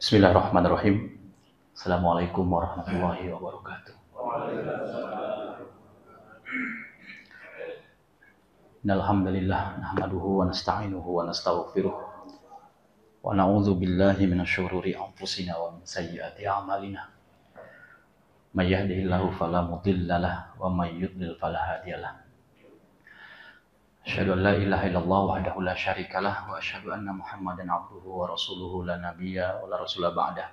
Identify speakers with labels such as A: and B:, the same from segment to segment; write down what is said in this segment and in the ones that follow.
A: Bismillahirrahmanirrahim. Assalamualaikum warahmatullahi wabarakatuh. Innalhamdalillah nahmaduhu wa nasta'inuhu wa nastaghfiruh wa na'udzu billahi minasy syururi anfusina wa min sayyiati a'malina. May yahdihillahu fala mudhillalah wa may yudlil fala hadiyalah. Asyhadu an la ilaha illallah wahdahu la syarikalah wa asyhadu anna Muhammadan abduhu wa rasuluhu la nabiyya wa la rasula ba'dah.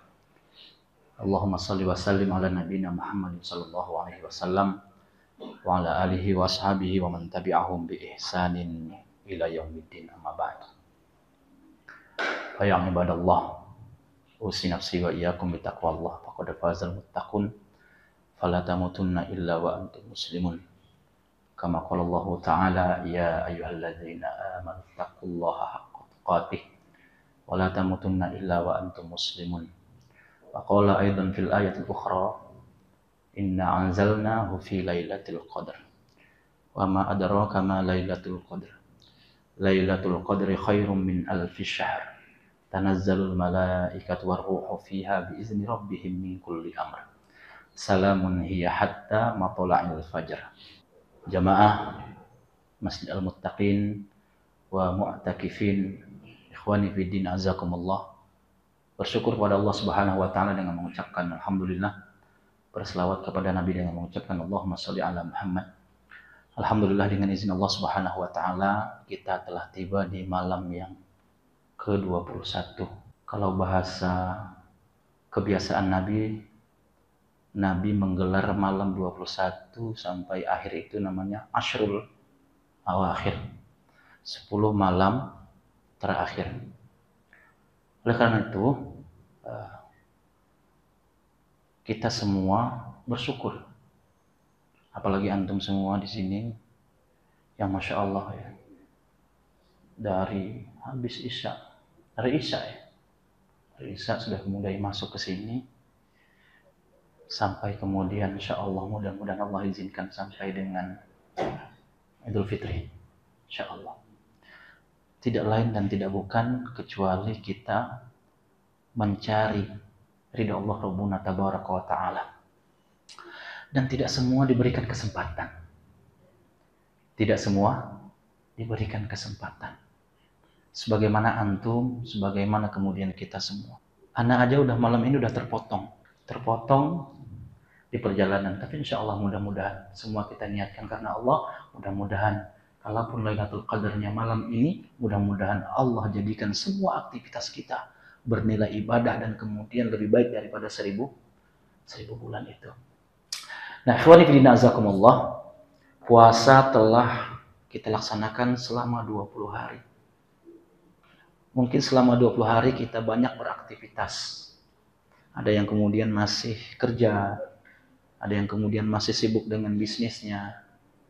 A: Allahumma shalli wa sallim ala nabiyyina Muhammadin sallallahu alaihi wasallam wa ala alihi wa ashabihi wa man tabi'ahum bi ihsanin ila yaumiddin, amma ba'd. Fa ya ibadallah, usi nafsi wa iyyakum bi taqwallah faqad fazal muttaqun fala tamutunna illa wa antum muslimun. Kama qala Allah Ta'ala, ya ayyuhalladzina amanu taqullaha haqqa tuqatih wa la tamutunna illa wa antum muslimun. Wa qala aidan fil ayatil ukhra, inna anzalnahu fi lailatul qadr wa ma adraka ma lailatul qadr. Lailatul qadri khairum min alfi syahr. Tanazzalul malaikatu war ruhu fiha bi izni rabbihim min kulli amr. Salamun hiya hatta matla'il fajr. Jamaah Masjid Al-Muttaqin wa mu'takifin, ikhwani fi din azakumullah, bersyukur kepada Allah Subhanahu wa taala dengan mengucapkan alhamdulillah, berselawat kepada Nabi dengan mengucapkan Allahumma sholli ala Muhammad. Alhamdulillah, dengan izin Allah Subhanahu wa taala kita telah tiba di malam yang ke-21. Kalau bahasa kebiasaan Nabi menggelar malam 21 sampai akhir itu namanya Ashrul Awakhir, 10 malam terakhir. Oleh karena itu kita semua bersyukur, apalagi antum semua di sini yang masya Allah ya, dari habis Isya, dari Isya sudah mulai masuk ke sini, sampai kemudian insya Allah mudah-mudahan Allah izinkan sampai dengan Idul Fitri, insya Allah. Tidak lain dan tidak bukan kecuali kita mencari ridha Allah Rabbuna Tabaraka wa Ta'ala. Dan tidak semua diberikan kesempatan. Tidak semua diberikan kesempatan. Sebagaimana antum, sebagaimana kemudian kita semua. Anak aja udah malam ini udah terpotong di perjalanan. Tapi insya Allah mudah-mudahan semua kita niatkan karena Allah. Mudah-mudahan kalaupun Lailatul Qadarnya malam ini, mudah-mudahan Allah jadikan semua aktivitas kita bernilai ibadah dan kemudian lebih baik daripada 1000 bulan itu. Nah, ikhwani fillah azakumullah, puasa telah kita laksanakan selama 20 hari. Mungkin selama 20 hari kita banyak beraktivitas. Ada yang kemudian masih kerja, ada yang kemudian masih sibuk dengan bisnisnya,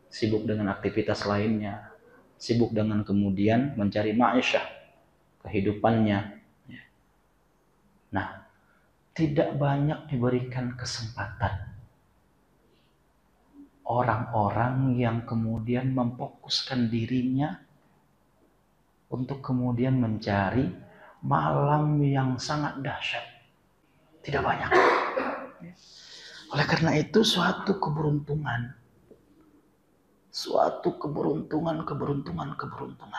A: sibuk dengan aktivitas lainnya, sibuk dengan kemudian mencari ma'isyah, kehidupannya. Nah, tidak banyak diberikan kesempatan orang-orang yang kemudian memfokuskan dirinya untuk kemudian mencari malam yang sangat dahsyat. Tidak banyak. Oleh karena itu suatu keberuntungan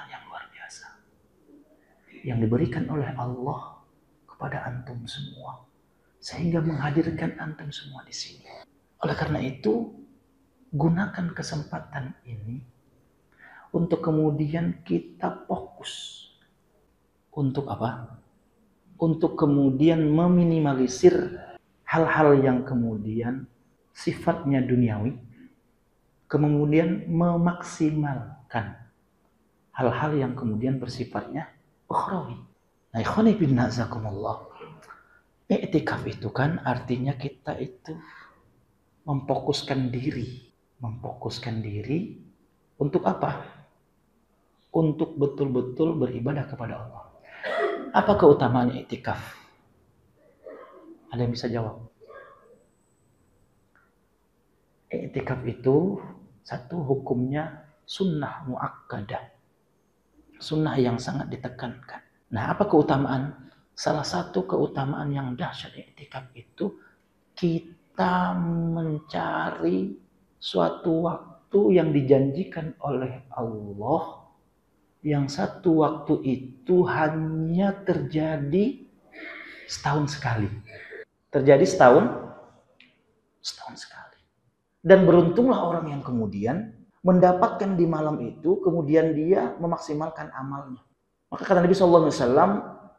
A: yang luar biasa yang diberikan oleh Allah kepada antum semua, sehingga menghadirkan antum semua di sini. Oleh karena itu, gunakan kesempatan ini untuk kemudian kita fokus. Untuk apa? Untuk kemudian meminimalisir hal-hal yang kemudian sifatnya duniawi, kemudian memaksimalkan hal-hal yang kemudian bersifatnya ukhrawi. Nah, ikhwani fillah azakumullah, i'tikaf itu kan artinya kita itu memfokuskan diri untuk apa? Untuk betul-betul beribadah kepada Allah. Apa keutamaan i'tikaf? Ada yang bisa jawab? I'tikaf itu satu, hukumnya sunnah muakkadah, sunnah yang sangat ditekankan. Nah, apa keutamaan Salah satu keutamaan yang dahsyat iktikaf itu kita mencari suatu waktu yang dijanjikan oleh Allah, yang satu waktu itu hanya terjadi setahun sekali. Terjadi setahun sekali. Dan beruntunglah orang yang kemudian mendapatkan di malam itu, kemudian dia memaksimalkan amalnya. Maka kata Nabi SAW,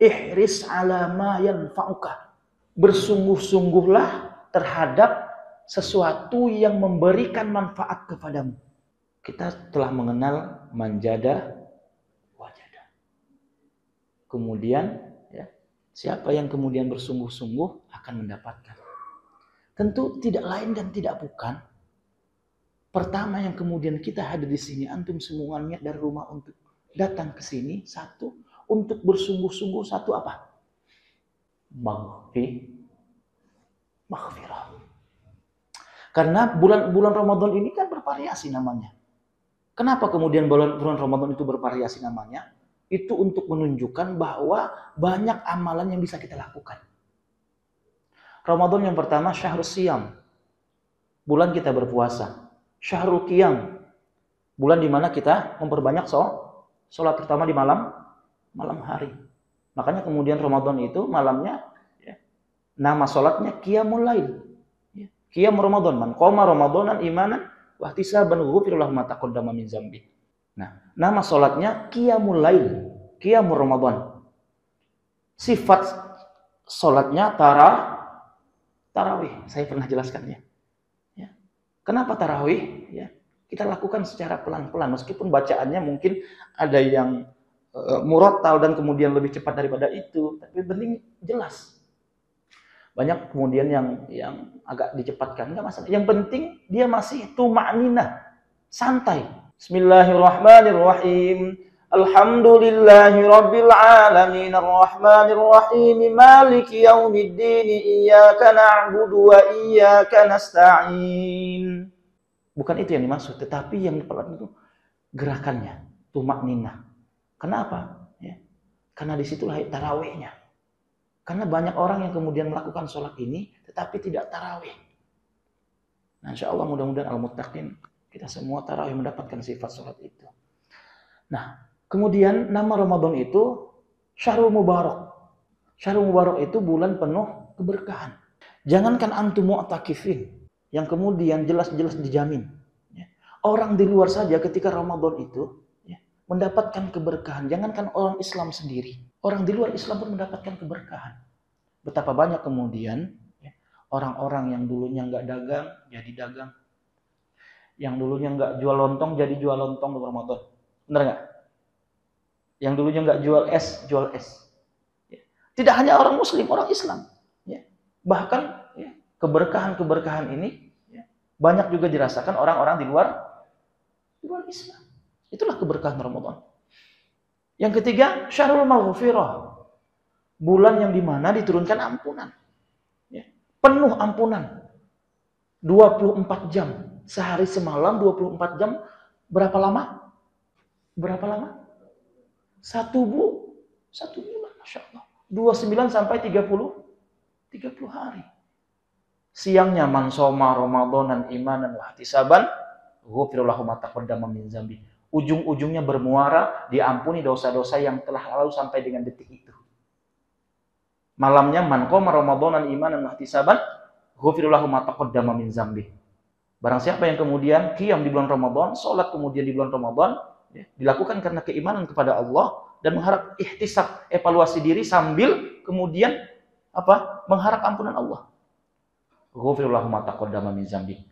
A: ihris ala ma yanfa'uka. Bersungguh-sungguhlah terhadap sesuatu yang memberikan manfaat kepadamu. Kita telah mengenal manjada wajada. Kemudian ya, siapa yang kemudian bersungguh-sungguh akan mendapatkan. Tentu tidak lain dan tidak bukan. Pertama yang kemudian kita hadir di sini, antum semua niat dari rumah untuk datang ke sini, satu, untuk bersungguh-sungguh, satu apa? Maghfirah. Karena bulan Ramadan ini kan bervariasi namanya. Kenapa kemudian bulan Ramadan itu bervariasi namanya? Itu untuk menunjukkan bahwa banyak amalan yang bisa kita lakukan. Ramadan yang pertama syahrus siyam. Bulan kita berpuasa. Syahrul qiyam. Bulan di mana kita memperbanyak sholat terutama di malam hari. Makanya kemudian Ramadan itu malamnya ya, nama sholatnya qiyamul lail. Ya, qiyam Ramadan, man qoma ramadanan imanan wa ihtisaban ghufira lahu ma taqaddama min dzambi. Nah, nama sholatnya qiyamul lail, qiyamul Ramadan. Sifat sholatnya tarawih. Saya pernah jelaskannya. Ya. Kenapa tarawih? Ya. Kita lakukan secara pelan-pelan, meskipun bacaannya mungkin ada yang murattal dan kemudian lebih cepat daripada itu, tapi penting jelas. Banyak kemudian yang agak dicepatkan, enggak masalah. Yang penting dia masih tuma'ninah, santai. Bismillahirrahmanirrahim. Alhamdulillahi rabbil alamin arrahmanir rahim maliki yaumiddin iyyaka na'budu wa iyyaka nasta'in. Bukan itu yang dimaksud, tetapi yang diperlukan itu gerakannya, tumakninah. Kenapa? Ya. Karena disitulah tarawihnya. Karena banyak orang yang kemudian melakukan sholat ini, tetapi tidak tarawih. Nah, insya Allah mudah-mudahan al-muttaqin kita semua tarawih mendapatkan sifat sholat itu. Nah, kemudian nama Ramadan itu Syahrul Mubarak. Syahrul Mubarak itu bulan penuh keberkahan. Jangankan antum mu'takifin yang kemudian jelas-jelas dijamin. Ya. Orang di luar saja ketika Ramadan itu ya, mendapatkan keberkahan. Jangankan orang Islam sendiri. Orang di luar Islam pun mendapatkan keberkahan. Betapa banyak kemudian ya, orang-orang yang dulunya nggak dagang, jadi dagang. Yang dulunya nggak jual lontong, jadi jual lontong di Ramadan. Benar nggak? Yang dulunya nggak jual es, jual es. Ya. Tidak hanya orang Muslim, orang Islam. Ya. Bahkan ya, keberkahan-keberkahan ini ya, banyak juga dirasakan orang-orang di luar Islam. Itulah keberkahan Ramadan. Yang ketiga, Syahrul Maghfirah. Bulan yang dimana diturunkan ampunan. Ya. Penuh ampunan. 24 jam. Sehari semalam 24 jam. Berapa lama? Berapa lama? Satu bulan, Masya Allah. 29 sampai 30 hari. Siangnya man shoma ramadanan imanan wa ihtisaban ghufira lahu ma taqaddama min dzambi. Ujung-ujungnya bermuara diampuni dosa-dosa yang telah lalu sampai dengan detik itu. Malamnya man qoma ramadanan imanan wa ihtisaban ghufira lahu ma taqaddama min dzambi. Barang siapa yang kemudian qiyam di bulan Ramadan, salat kemudian di bulan Ramadan, ya, dilakukan karena keimanan kepada Allah dan mengharap ihtisab, evaluasi diri sambil kemudian apa? Mengharap ampunan Allah. Ghufira lahu ma taqaddama min dzambi.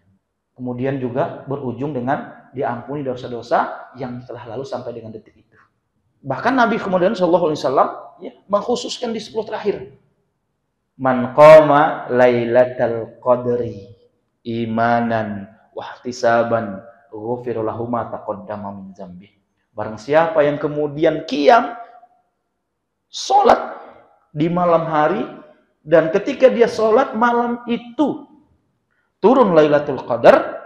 A: Kemudian juga berujung dengan diampuni dosa-dosa yang telah lalu sampai dengan detik itu. Bahkan Nabi kemudian sallallahu alaihi wasallam ya, mengkhususkan di 10 terakhir. Man qama lailatal qadri imanan wa ihtisaban ghufira lahu ma taqaddama min dzambi. Barang siapa yang kemudian qiyam salat di malam hari dan ketika dia salat malam itu turun Lailatul Qadar,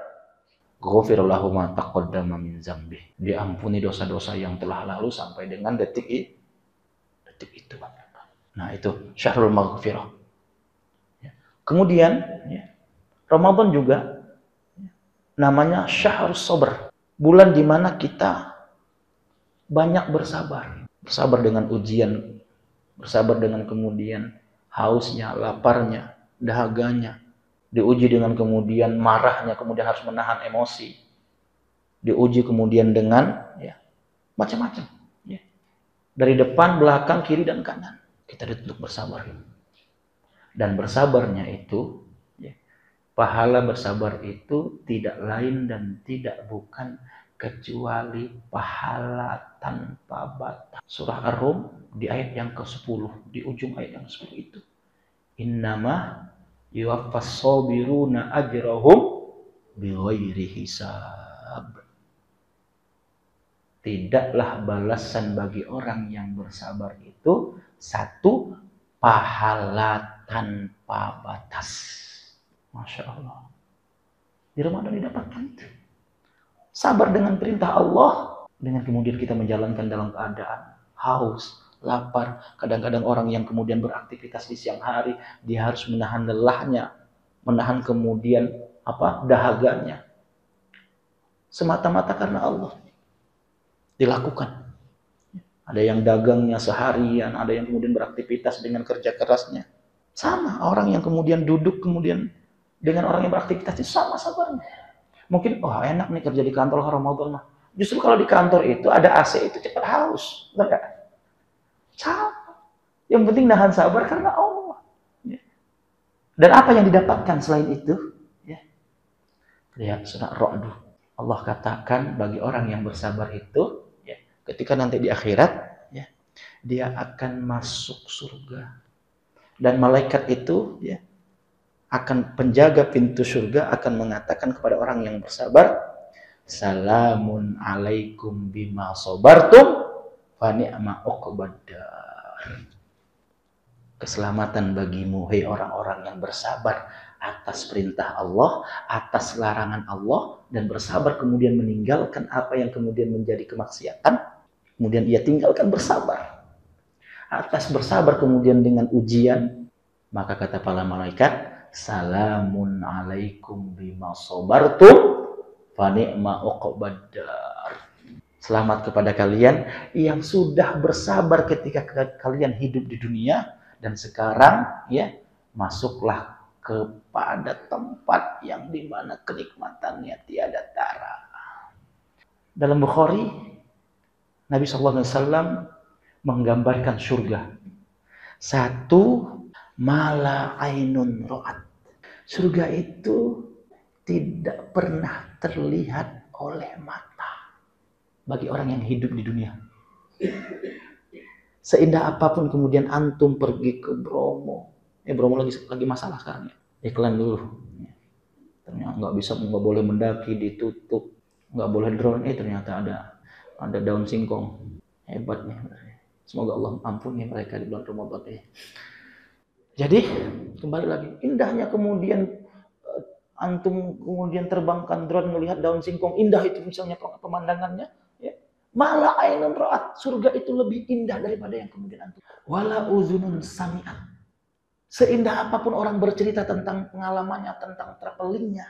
A: ghufira lahu ma taqaddama min dzambi. Diampuni dosa-dosa yang telah lalu sampai dengan detik itu. Nah, itu syahrul maghfirah. Kemudian Ramadan juga namanya syahrus sabr, bulan di mana kita banyak bersabar. Bersabar dengan ujian, bersabar dengan kemudian hausnya, laparnya, dahaganya. Diuji dengan kemudian marahnya, kemudian harus menahan emosi. Diuji kemudian dengan macam-macam. Dari depan, belakang, kiri, dan kanan. Kita dituntut bersabar. Dan bersabarnya itu, pahala bersabar itu tidak lain dan tidak bukan kecuali pahala tanpa batas. Surah Ar-Rum di ayat yang ke-10, di ujung ayat yang ke-10 itu. Innama yuwaffas sabiruna ajrahum bighairi hisab. Tidaklah balasan bagi orang yang bersabar itu satu, pahala tanpa batas. Masya Allah. Di Ramadan didapatkan itu. Sabar dengan perintah Allah, dengan kemudian kita menjalankan dalam keadaan haus, lapar. Kadang-kadang orang yang kemudian beraktivitas di siang hari, dia harus menahan lelahnya, menahan kemudian dahaganya. Semata-mata karena Allah dilakukan. Ada yang dagangnya seharian, ada yang kemudian beraktivitas dengan kerja kerasnya. Sama orang yang kemudian duduk kemudian dengan orang yang beraktivitas itu sama sabarnya. Mungkin enak nih kerja di kantor Ramadan mah. Justru kalau di kantor itu ada AC itu cepat haus, benar enggak? Sama. Yang penting nahan sabar karena Allah. Dan apa yang didapatkan selain itu? Lihat surah Ar-Ra'd. Allah katakan bagi orang yang bersabar itu, ketika nanti di akhirat, dia akan masuk surga. Dan malaikat itu, akan penjaga pintu surga akan mengatakan kepada orang yang bersabar, salamun alaikum bima sabartum fa ni'ma uqbaddar. Keselamatan bagimu, hai orang-orang yang bersabar atas perintah Allah, atas larangan Allah, dan bersabar kemudian meninggalkan apa yang kemudian menjadi kemaksiatan, kemudian ia tinggalkan bersabar. Atas bersabar kemudian dengan ujian, maka kata para malaikat, salamun alaikum bima sabartum fa ni'ma uqbaddar. Selamat kepada kalian yang sudah bersabar ketika kalian hidup di dunia, dan sekarang masuklah kepada tempat yang dimana kenikmatannya tiada tara. Dalam Bukhari, Nabi SAW menggambarkan surga. Satu, mala ainun ra'at. Surga itu tidak pernah terlihat oleh mata bagi orang yang hidup di dunia. Seindah apapun kemudian antum pergi ke Bromo. Bromo lagi masalah sekarang ya. Iklan dulu. Ternyata nggak boleh mendaki, ditutup. Nggak boleh drone. Ternyata ada daun singkong. Hebat nih. Semoga Allah ampuni mereka di bulan Ramadan. Jadi kembali lagi, indahnya kemudian antum kemudian terbangkan drone melihat daun singkong, indah itu misalnya pemandangannya, malah ainun ra'at, surga itu lebih indah daripada yang kemudian antum. Wala uzunun sami'at. Seindah apapun orang bercerita tentang pengalamannya, tentang travelingnya,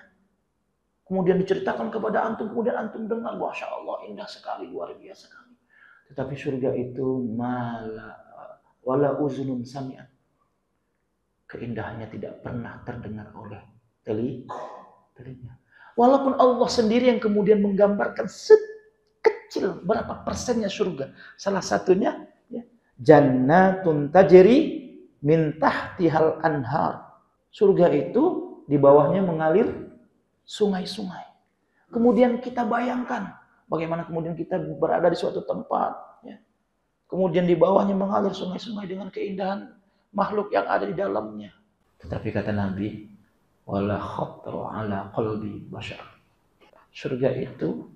A: kemudian diceritakan kepada antum, kemudian antum dengar, Masya Allah, indah sekali, luar biasa sekali. Tetapi surga itu wala uzunun sami'at. Keindahannya tidak pernah terdengar oleh telinga. Walaupun Allah sendiri yang kemudian menggambarkan sekecil berapa persennya surga. Salah satunya jannatun tajri min tahtihal anhar. Surga itu di bawahnya mengalir sungai-sungai. Kemudian kita bayangkan bagaimana kemudian kita berada di suatu tempat, kemudian di bawahnya mengalir sungai-sungai dengan keindahan makhluk yang ada di dalamnya. Tetapi kata Nabi, wala khatara ala qalbi bashar. Surga itu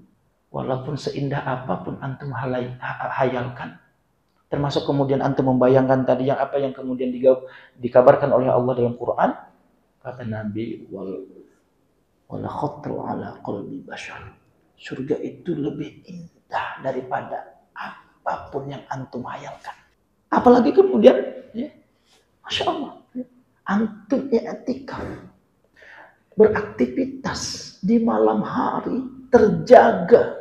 A: walaupun seindah apapun antum hayalkan, termasuk kemudian antum membayangkan tadi apa yang kemudian dikabarkan oleh Allah dalam Quran, kata Nabi, wala khatara ala qalbi bashar. Surga itu lebih indah daripada apapun yang antum hayalkan. Apalagi kemudian, ya, Masya Allah, antum i'tikaf, beraktivitas di malam hari, terjaga.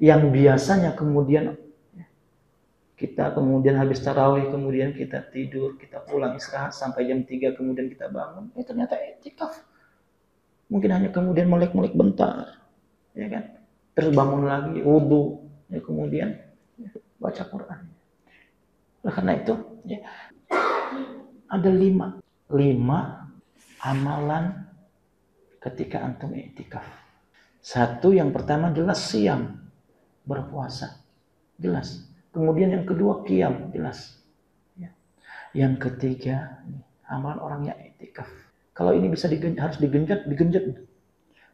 A: Yang biasanya kemudian kita kemudian habis tarawih, kemudian kita tidur, kita pulang istirahat sampai jam 3, kemudian kita bangun. Ternyata i'tikaf. Mungkin hanya kemudian melek-melek bentar, ya kan? Terus bangun lagi, wudu, ya, kemudian ya, baca Quran. Nah, karena itu ya, ada 5 amalan ketika antum i'tikaf. 1, yang pertama jelas siam, berpuasa, jelas. Kemudian yang kedua qiyam, jelas. Ya. Yang ketiga, amalan orang yang i'tikaf. Kalau ini bisa harus digenjot.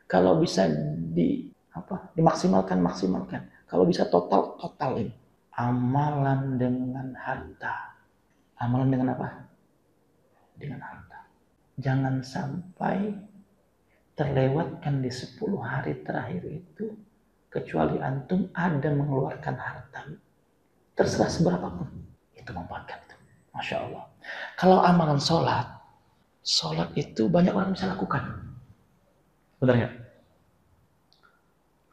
A: Kalau bisa dimaksimalkan. Kalau bisa total ini. Amalan dengan harta. Amalan dengan apa? Dengan harta. Jangan sampai terlewatkan di 10 hari terakhir itu kecuali antum ada mengeluarkan harta. Terserah seberapa pun itu memanfaatkan itu. Masya Allah. Kalau amalan sholat itu banyak orang bisa lakukan. Benar nggak?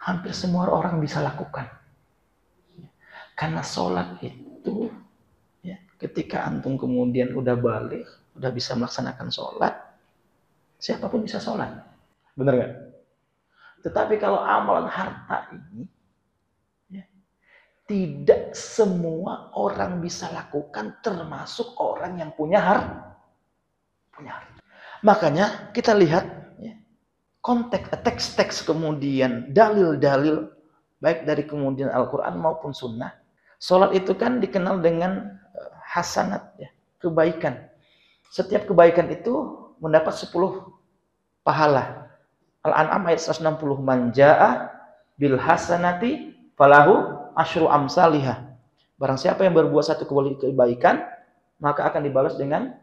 A: Hampir semua orang bisa lakukan. Karena sholat itu, ya, ketika antum kemudian udah balik, udah bisa melaksanakan sholat, siapapun bisa sholat. Benar nggak? Tetapi kalau amalan harta ini, ya, tidak semua orang bisa lakukan, termasuk orang yang punya harta. Makanya kita lihat ya, konteks, teks kemudian dalil-dalil baik dari kemudian Al-Quran maupun Sunnah. Sholat itu kan dikenal dengan hasanat, ya, kebaikan. Setiap kebaikan itu mendapat 10 pahala. Al-An'am ayat 160, man jaa bil hasanati falahu asyru amsalihah. Barang siapa yang berbuat 1 kebaikan, maka akan dibalas dengan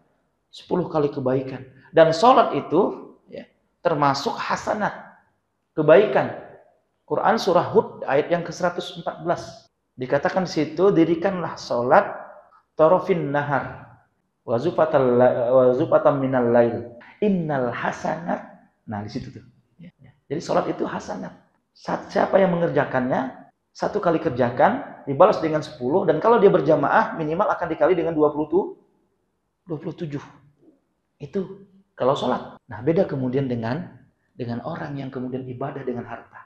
A: 10 kali kebaikan. Dan sholat itu ya, termasuk hasanat, kebaikan. Quran surah Hud ayat yang ke-114. Dikatakan di situ, dirikanlah sholat tarafin nahar wa zufatan minal lail innal hasanat. Nah, di situ tuh. Jadi sholat itu hasanat. Siapa yang mengerjakannya, 1 kali kerjakan, dibalas dengan 10, dan kalau dia berjamaah, minimal akan dikali dengan 27. Itu kalau sholat. Nah, beda kemudian dengan orang yang kemudian ibadah dengan harta.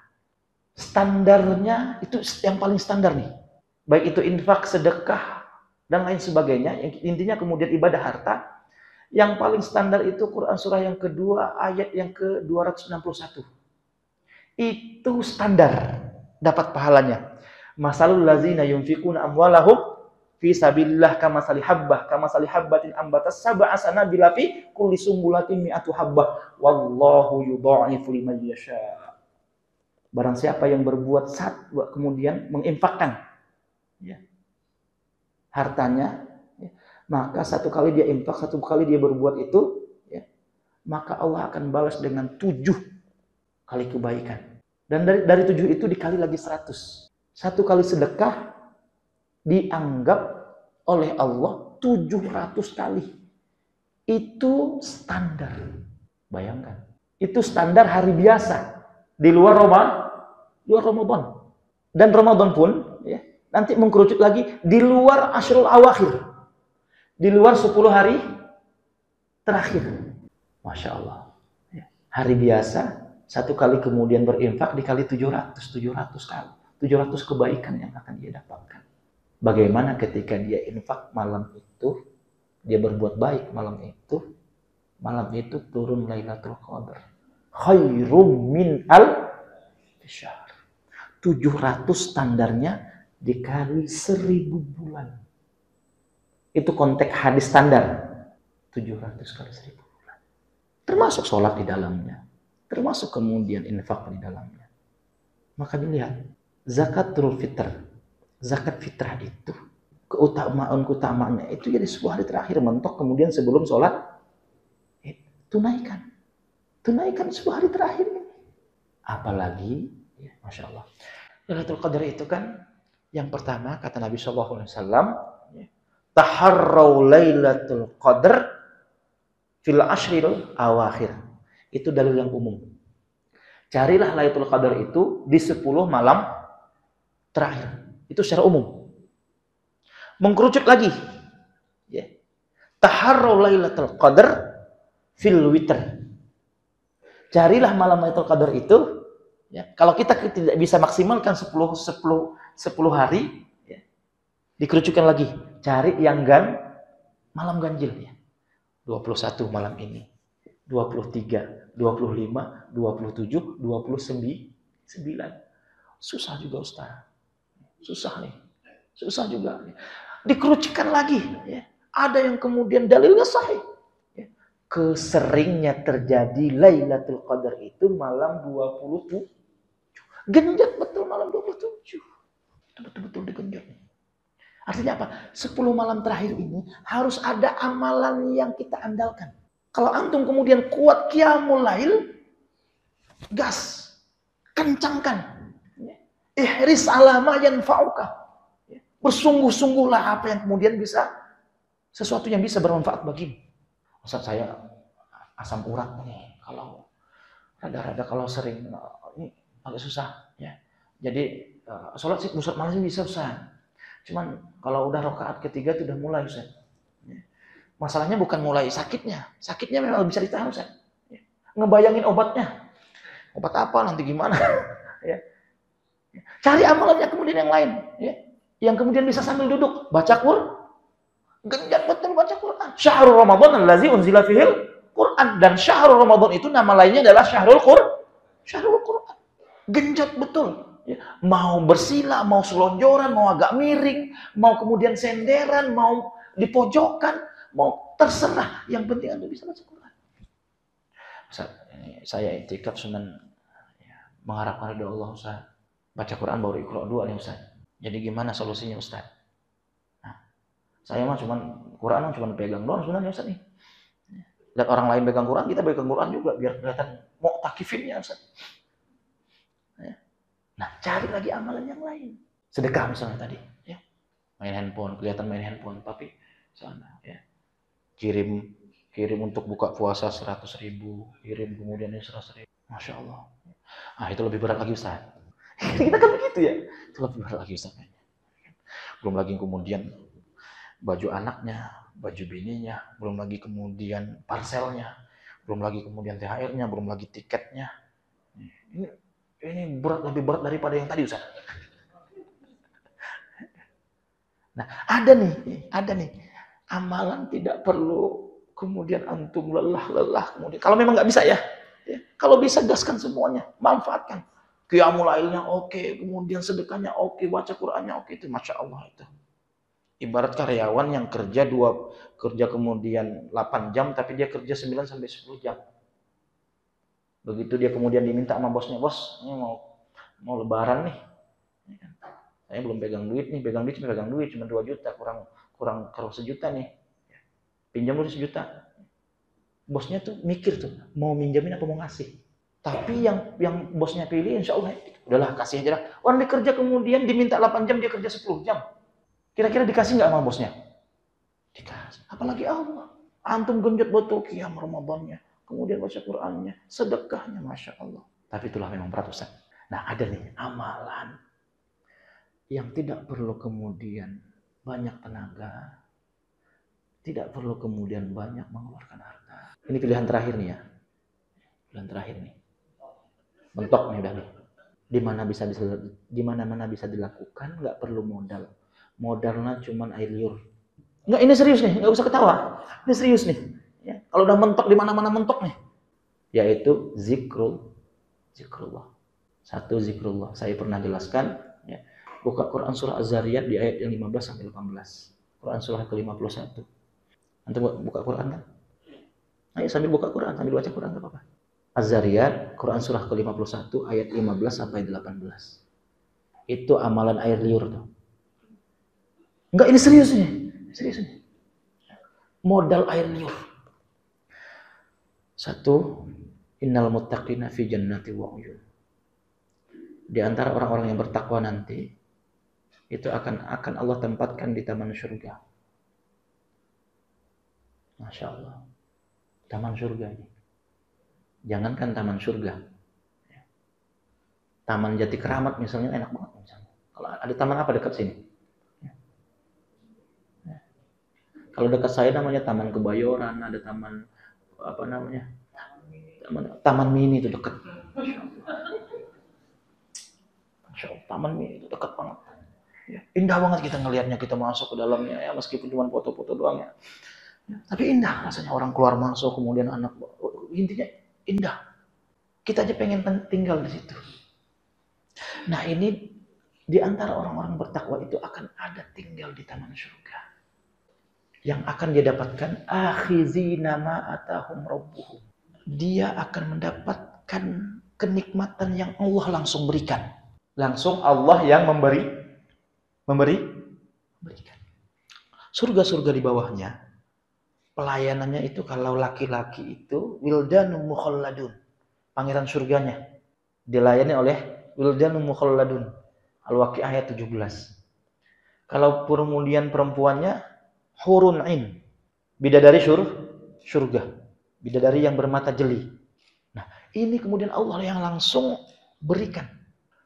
A: Standarnya itu yang paling standar nih. Baik itu infak, sedekah, dan lain sebagainya. Intinya kemudian ibadah harta. Yang paling standar itu Quran surah yang kedua, ayat yang ke-261. Itu standar dapat pahalanya. Masalul lazina yunfikuna amwalahum fi sabilillah kamasali habbatin ambatas sab'a sanabila fi kulli sumbulatin mi'atu habbah wallahu yudha'ifu liman yasha. Barang siapa yang berbuat kemudian menginfakkan ya, hartanya, ya, maka 1 kali dia infak, 1 kali dia berbuat itu, ya, maka Allah akan balas dengan 7 kali kebaikan. Dan dari 7 itu dikali lagi 100. 1 kali sedekah dianggap oleh Allah 700 kali. Itu standar. Bayangkan. Itu standar hari biasa. Di luar Ramadan. Dan Ramadan pun ya, nanti mengkerucut lagi di luar Asyrul Awakhir. Di luar 10 hari terakhir. Masya Allah. Hari biasa, 1 kali kemudian berinfak dikali 700 kali. 700 kebaikan yang akan dia dapatkan. Bagaimana ketika dia infak malam itu, dia berbuat baik malam itu turun Lailatul Qadar. Khairum min al-syahr. 700 standarnya dikali 1000 bulan. Itu konteks hadis standar. 700 kali 1000 bulan. Termasuk sholat di dalamnya. Termasuk kemudian infak di dalamnya. Maka dilihat, zakatul fitr. Zakat fitrah itu, keutamaannya itu jadi 10 hari terakhir mentok, kemudian sebelum sholat, tunaikan 10 hari terakhir ini. Apalagi, ya, Masya Allah. Lailatul Qadar itu kan, yang pertama, kata Nabi SAW, ya,
B: taharrau lailatul qadar fil ashril awakhir. Itu dalil yang umum. Carilah Lailatul Qadar itu di 10 malam terakhir. Itu secara umum. Mengkerucut lagi. Ya. Taharrau Lailatul Qadar fil witr. Carilah malam Lailatul Qadar itu, ya, kalau kita tidak bisa maksimalkan 10 hari, ya, dikerucutkan lagi. Cari yang malam ganjil, ya. 21 malam ini. 23, 25, 27, 29. Susah juga Ustaz. Susah nih. Susah juga. Dikerucutkan lagi. Ya. Ada yang kemudian dalilnya sahih. Ya. Keseringnya terjadi Lailatul Qadar itu malam 27. Genjot betul malam 27. Itu betul-betul digenjot. Artinya apa? 10 malam terakhir ini harus ada amalan yang kita andalkan. Kalau antum kemudian kuat qiyamul lail, gas, kencangkan. Ihris ala ma yanfa'uka. Bersungguh-sungguhlah apa yang kemudian bisa, sesuatu yang bisa bermanfaat bagimu. Ustaz, saya asam urat nih, kalau rada-rada kalau sering ini agak susah, ya. Jadi sholat sih malam sih bisa Ustaz. Cuman kalau udah rakaat ketiga itu udah mulai Ustaz. Masalahnya bukan mulai sakitnya. Sakitnya memang bisa ditahan, Ustaz. Ngebayangin obatnya. Obat apa nanti gimana? Ya. Cari amalannya kemudian yang lain. Ya. Yang kemudian bisa sambil duduk. Baca Quran. Genjat betul baca Quran. Syahrul Ramadan allazi unzila fihil Quran. Dan syahrul Ramadan itu nama lainnya adalah syahrul Quran. Syahrul Quran. Genjat betul. Ya. Mau bersila, mau selonjoran, mau agak miring, mau kemudian senderan, mau di pojokan, mau terserah, yang penting Anda bisa baca Quran. Ustaz, saya i'tikaf Sunan, ya, mengharapkan ridho Allah Ustaz. Baca Quran baru Iqra 2 nih Ustaz. Jadi gimana solusinya Ustaz? Nah, saya mah Quran cuma pegang doang sebenarnya Ustaz nih. Lihat orang lain pegang Quran, kita pegang Quran juga biar kelihatan mu'takifinnya Ustaz. Ya. Nah, cari lagi amalan yang lain. Sedekah misalnya tadi, ya. Main handphone, kelihatan main handphone, tapi sana, ya. Kirim untuk buka puasa 100.000, kirim kemudian 100.000. Masya Allah. Ah, itu lebih berat lagi Ustaz. Kita kan begitu ya. Itu lebih berat lagi Ustaz. Belum lagi kemudian baju anaknya, baju bininya, belum lagi kemudian parselnya, belum lagi kemudian THR-nya, belum lagi tiketnya. Ini berat, lebih berat daripada yang tadi Ustaz. Nah, ada nih. Amalan tidak perlu kemudian antum lelah kemudian. Kalau memang nggak bisa ya, kalau bisa gaskan semuanya, manfaatkan. Qiyamul lailnya oke, kemudian sedekahnya oke, baca Qur'annya oke, itu Masya Allah itu. Ibarat karyawan yang kerja kemudian 8 jam, tapi dia kerja 9 sampai 10 jam. Begitu dia kemudian diminta sama bosnya, bos, ini mau lebaran nih. Saya belum pegang duit cuma 2 juta, kurang kalau 1 juta nih. Pinjam dulu 1 juta. Bosnya tuh mikir tuh, mau minjamin apa mau ngasih. Tapi yang bosnya pilih insya Allah, udahlah kasih aja lah. Orang dikerja kemudian diminta 8 jam, dia kerja 10 jam. Kira-kira dikasih nggak sama bosnya? Dikasih. Apalagi Allah. Antum genjot betul qiyam Ramadannya. Kemudian baca Qur'annya, sedekahnya, Masya Allah. Tapi itulah memang berat Ustaz. Nah, ada nih amalan yang tidak perlu kemudian banyak tenaga, tidak perlu kemudian banyak mengeluarkan harta. Ini pilihan terakhir nih ya. Pilihan terakhir nih. Mentok nih udah nih. Di mana bisa dilakukan, nggak perlu modal. Modalnya cuman air liur. Nggak, ini serius nih, nggak usah ketawa. Ini serius nih. Ya, kalau udah mentok di mana-mana mentok nih. Yaitu zikrullah. Satu zikrullah. Saya pernah jelaskan. Ya. Buka Quran surah Az-Zariyat di ayat yang 15 sampai 18. Quran surah ke-51. Nanti buka Quran kan? Ayo sambil buka Quran, sambil baca Quran enggak apa-apa. Az-Zariyat, Quran surah ke-51 ayat 15 sampai 18. Itu amalan air liur tuh. Enggak, ini serius nih. Serius nih. Modal air liur. 1, innal muttaqina fi jannati wa uyun. Di antara orang-orang yang bertakwa nanti itu akan Allah tempatkan di taman surga. Masya Allah. Taman surga ini. Jangankan taman surga. Taman Jati Keramat misalnya enak banget misalnya. Kalau ada taman apa dekat sini? Kalau dekat saya namanya Taman Kebayoran, ada taman apa namanya? Taman Mini itu dekat. Masya Allah, Taman Mini itu dekat banget. Ya, indah banget kita ngelihatnya, kita masuk ke dalamnya ya, meskipun cuma foto-foto doang ya. Tapi indah rasanya orang keluar masuk, kemudian anak, intinya indah. Kita aja pengen tinggal di situ. Nah ini di antara orang-orang bertakwa itu akan ada tinggal di taman surga. Yang akan dia dapatkan akhizina ma atahum rabbuhum. Dia akan mendapatkan kenikmatan yang Allah langsung berikan. Langsung Allah yang memberikan. Surga-surga di bawahnya, pelayanannya itu kalau laki-laki itu wildanun mukhalladun. Pangeran surganya dilayani oleh wildanun mukhalladun. Al-Waqi'ah ayat 17. Kalau kemudian perempuannya hurun ain, bidadari surga, bidadari yang bermata jeli. Nah, ini kemudian Allah yang langsung berikan.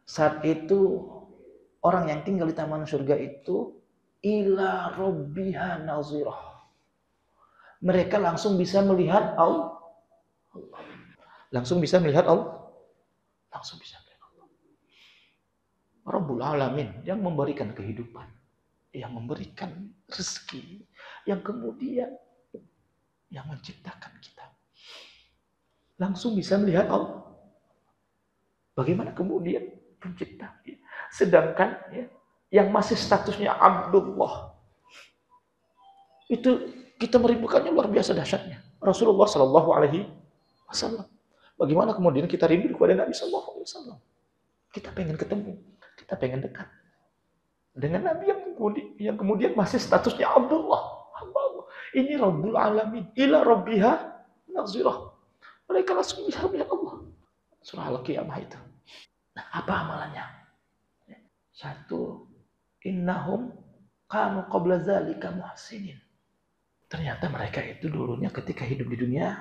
B: Saat itu orang yang tinggal di taman surga itu ila rabbiha nazirah. Mereka langsung bisa melihat Allah. Langsung bisa melihat Allah. Langsung bisa melihat Allah. Rabbul Alamin yang memberikan kehidupan, yang memberikan rezeki, yang kemudian yang menciptakan kita. Langsung bisa melihat Allah. Bagaimana kemudian pencipta? Sedangkan ya, yang masih statusnya Abdullah itu kita merindukannya luar biasa dahsyatnya. Rasulullah Shallallahu Alaihi Wasallam. Bagaimana kemudian kita rindu kepada Nabi Shallallahu Alaihi Wasallam? Kita pengen ketemu, kita pengen dekat dengan Nabi yang kemudian masih statusnya Abdullah, hamba Allah. Ini Rabbul Alamin, ila Rabbiha nazirah. Mereka langsung bisa melihat Allah. Surah Al-Qiyamah itu. Nah, apa amalannya? Satu, innahum kanu qabla dzalika muhsinin. Ternyata mereka itu dulunya ketika hidup di dunia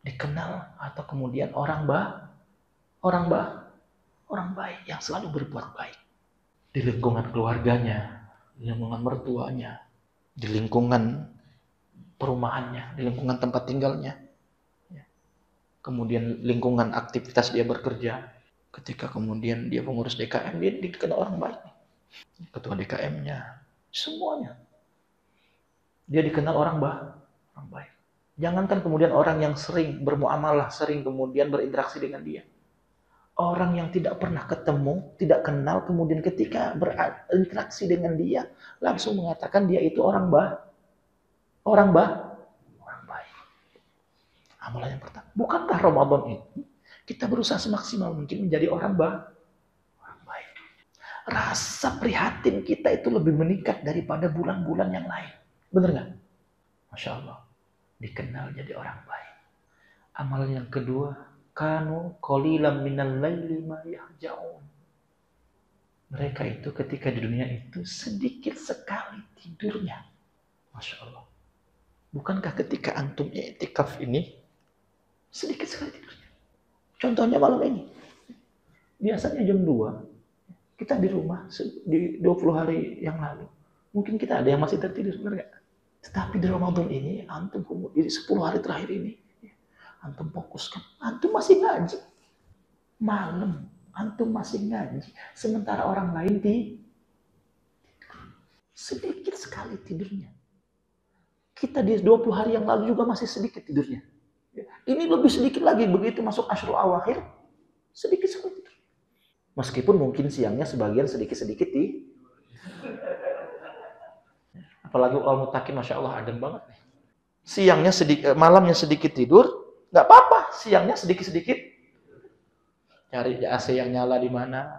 B: dikenal atau kemudian orang baik yang selalu berbuat baik. Di lingkungan keluarganya, di lingkungan mertuanya, di lingkungan perumahannya, di lingkungan tempat tinggalnya. Kemudian lingkungan aktivitas dia bekerja. Ketika kemudian dia pengurus DKM, dia dikenal orang baik. Ketua DKM-nya, semuanya. Dia dikenal orang baik. Jangankan kemudian orang yang sering bermuamalah, sering kemudian berinteraksi dengan dia. Orang yang tidak pernah ketemu, tidak kenal, kemudian ketika berinteraksi dengan dia, langsung mengatakan dia itu orang baik. Amalan yang pertama. Bukankah Ramadan ini kita berusaha semaksimal mungkin menjadi orang baik. Rasa prihatin kita itu lebih meningkat daripada bulan-bulan yang lain. Benar nggak? Masya Allah. Dikenal jadi orang baik. Amalan yang kedua, kanu qalilan minal laili ma yahja'un. Mereka itu ketika di dunia itu sedikit sekali tidurnya. Masya Allah. Bukankah ketika antum i'tikaf ini sedikit sekali tidurnya? Contohnya malam ini. Biasanya jam 2 kita di rumah di 20 hari yang lalu. Mungkin kita ada yang masih tertidur, benar nggak? Tetapi di Ramadan ini, antum di 10 hari terakhir ini, antum fokuskan. Antum masih ngaji. Malam, antum masih ngaji. Sementara orang lain sedikit sekali tidurnya. Kita di 20 hari yang lalu juga masih sedikit tidurnya. Ini lebih sedikit lagi, begitu masuk Ashrul Awakhir, sedikit sekali tidur. Meskipun mungkin siangnya sebagian sedikit-sedikit apalagi kalau mutakin, Masya Allah, adem banget nih. Siangnya malamnya sedikit tidur, nggak apa-apa. Siangnya sedikit-sedikit cari AC yang nyala di mana,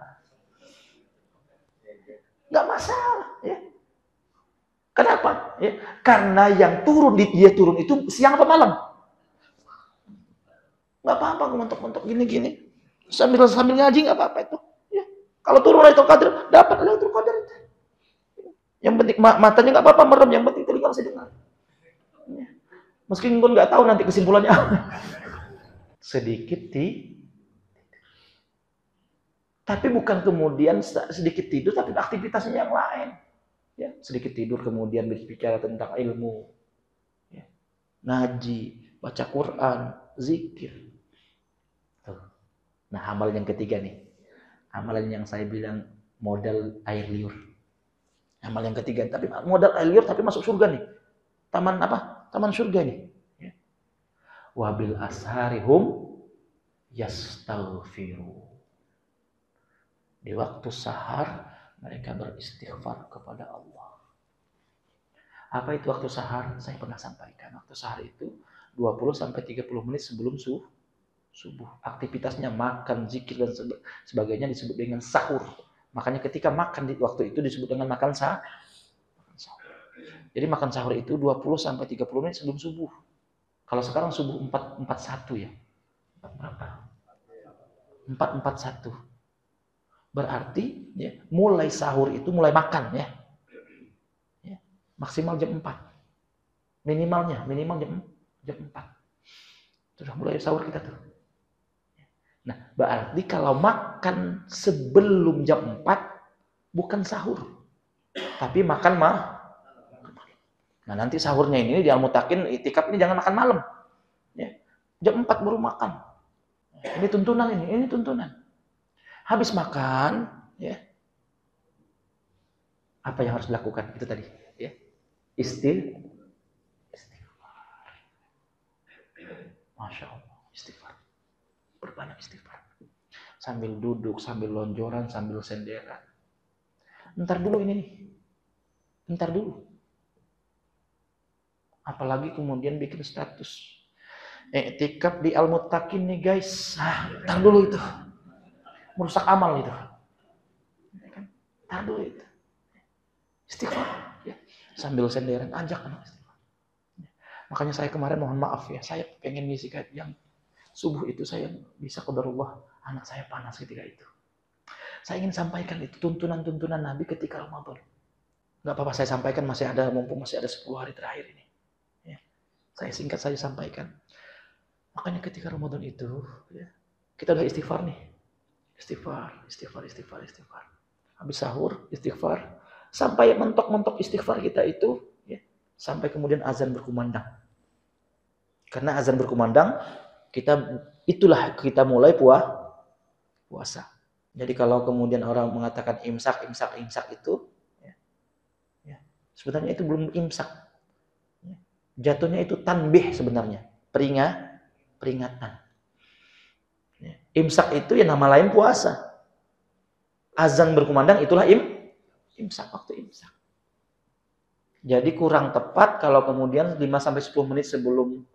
B: nggak masalah. Ya. Kenapa? Ya. Karena yang dia turun itu siang apa malam? Nggak apa-apa, mentok-mentok gini-gini. Sambil ngaji nggak apa-apa itu. Ya. Kalau turun Lailatul Qadar, dapat Lailatul Qadar itu. Yang penting matanya nggak apa-apa merem, yang penting telinga masih dengar. Ya. Meskipun nggak tahu nanti kesimpulannya apa. Sedikit tapi bukan kemudian sedikit tidur tapi aktivitasnya yang lain. Ya, sedikit tidur kemudian berbicara tentang ilmu, ya, ngaji, baca Quran, zikir. Nah, amalan yang ketiga nih, amalan yang saya bilang modal air liur. Amalan yang ketiga, tapi modal air liur tapi masuk surga nih. Taman apa? Taman surga nih. Ya. Wabil asharihum yastaghfiru. Di waktu sahar mereka beristighfar kepada Allah. Apa itu waktu sahar? Saya pernah sampaikan. Waktu sahar itu 20-30 menit sebelum subuh. Aktivitasnya makan, zikir dan sebagainya disebut dengan sahur. Makanya ketika makan di waktu itu disebut dengan makan sahur. Jadi makan sahur itu 20-30 menit sebelum subuh. Kalau sekarang subuh 4:41 ya. 4:41. Berarti ya, mulai sahur itu mulai makan ya. Maksimal jam 4. Minimal jam 4. Sudah mulai sahur kita tuh. Nah, berarti kalau makan sebelum jam 4 bukan sahur. Tapi makan Nah, nanti sahurnya ini di Al-Mutakin itikaf ini jangan makan malam. Ya. Jam 4 baru makan. Ini tuntunan. Habis makan, ya. Apa yang harus dilakukan? Itu tadi, ya. Istighfar. Masya Allah, istighfar. Berbanyak istighfar. Sambil duduk, sambil lonjoran, sambil senderan. Ntar dulu ini nih. Ntar dulu. Apalagi kemudian bikin status. Iktikaf di Al-Muttaqin nih guys. Ntar dulu itu. Merusak amal itu. Ntar dulu itu. Istighfar. Ya. Sambil senderan, ajak anak istighfar. Makanya saya kemarin mohon maaf ya. Saya pengen ngisi yang subuh itu saya bisa qadarullah. Anak saya panas ketika itu. Saya ingin sampaikan itu tuntunan-tuntunan Nabi ketika Ramadan. Gak apa-apa saya sampaikan mumpung masih ada 10 hari terakhir ini. Ya. Saya singkat saja sampaikan. Makanya ketika Ramadan itu, ya, kita udah istighfar nih. Istighfar. Habis sahur, istighfar. Sampai mentok-mentok istighfar kita itu, ya, sampai kemudian azan berkumandang. Karena azan berkumandang, kita mulai puasa. Jadi kalau kemudian orang mengatakan imsak itu, ya, sebenarnya itu belum imsak. Ya. Jatuhnya itu tanbih sebenarnya, peringatan. Ya. Imsak itu ya nama lain puasa. Azan berkumandang itulah imsak, waktu imsak. Jadi kurang tepat kalau kemudian 5-10 menit sebelum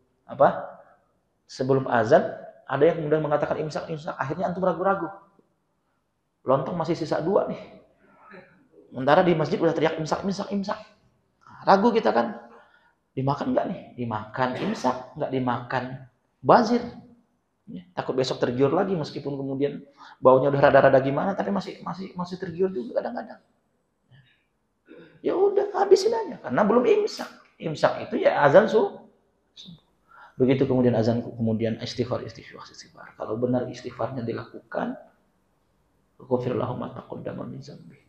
B: azan ada yang kemudian mengatakan imsak. Akhirnya antum ragu-ragu. Lontong masih sisa 2 nih. Sementara di masjid udah teriak imsak. Ragu kita kan. Dimakan enggak nih? Dimakan imsak, enggak dimakan bazir. Ya, takut besok tergiur lagi meskipun kemudian baunya udah rada-rada gimana tapi masih tergiur juga kadang-kadang. Ya udah habisin aja karena belum imsak. Imsak itu ya azan subuh. Begitu kemudian azan kemudian istighfar. Kalau benar istighfarnya dilakukan, ghufir lahu ma taqaddama min dzambi.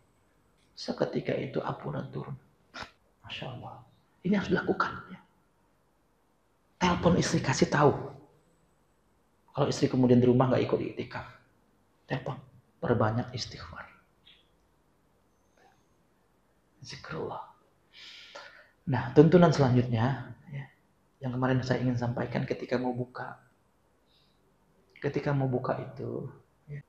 B: Seketika itu ampunan turun. Masya Allah. Ini harus dilakukan. Ya. Telepon istri kasih tahu. Kalau istri kemudian di rumah nggak ikut iktikaf, telepon, perbanyak istighfar. Zikrullah. Nah, tuntunan selanjutnya, ya, yang kemarin saya ingin sampaikan ketika mau buka. Ketika mau buka itu, ya,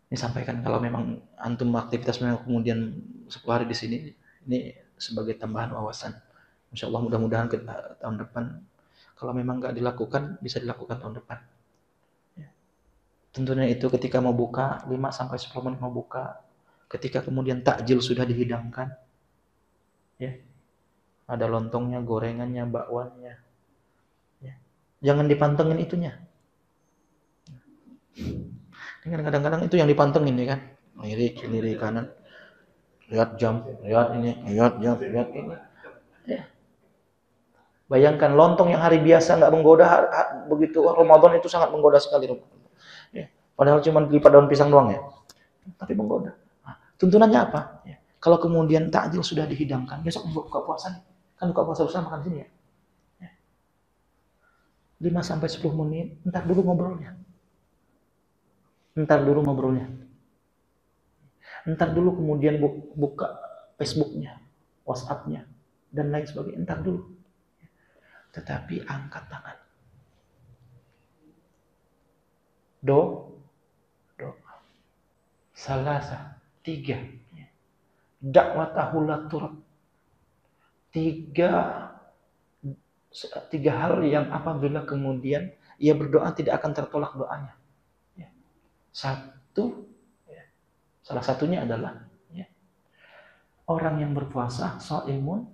B: ini sampaikan kalau memang antum aktivitas memang kemudian 10 hari di sini, ini sebagai tambahan wawasan. Insya Allah mudah-mudahan ke tahun depan, kalau memang nggak dilakukan, bisa dilakukan tahun depan. Tentunya itu ketika mau buka, 5-10 menit mau buka. Ketika kemudian takjil sudah dihidangkan. Ya. Ada lontongnya, gorengannya, bakwannya. Ya. Jangan dipantengin itunya. Kadang-kadang itu yang dipantengin ya kan. Kiri kanan. Lihat jam, lihat ini, lihat jam, lihat ini. Ya. Bayangkan lontong yang hari biasa nggak menggoda, begitu Ramadan itu sangat menggoda sekali. Ya. Padahal cuma lipat daun pisang doang ya, tapi menggoda. Nah, tuntunannya apa? Ya. Kalau kemudian takjil sudah dihidangkan, besok buka puasa nih. Kan buka puasa bersama makan sini ya. 5-10 menit, entar dulu ngobrolnya. Entar dulu kemudian buka Facebooknya, WhatsAppnya, dan lain sebagainya. Entar dulu. Tetapi angkat tangan. Doa. Salasa. 3. Dakwatahul turab. 3 hal yang apabila kemudian ia berdoa tidak akan tertolak doanya. 1, salah satunya adalah orang yang berpuasa, shaimun,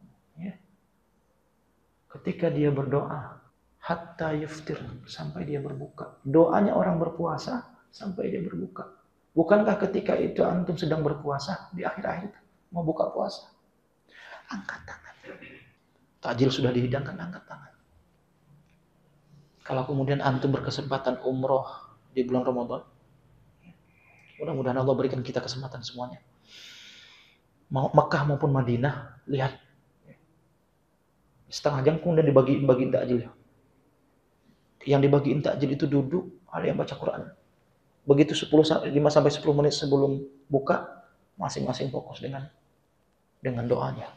B: ketika dia berdoa hatta yuftir, sampai dia berbuka. Doanya orang berpuasa sampai dia berbuka. Bukankah ketika itu antum sedang berpuasa di akhir-akhir mau buka puasa? Angkat tangan. Takjil sudah dihidangkan, angkat tangan. Kalau kemudian antum berkesempatan umroh di bulan Ramadan, mudah-mudahan Allah berikan kita kesempatan semuanya. Mau Mekah maupun Madinah, lihat. Setengah jam kemudian dibagiin takjil. Yang dibagiin takjil itu duduk, ada yang baca Quran. Begitu 5-10 menit sebelum buka, masing-masing fokus dengan doanya.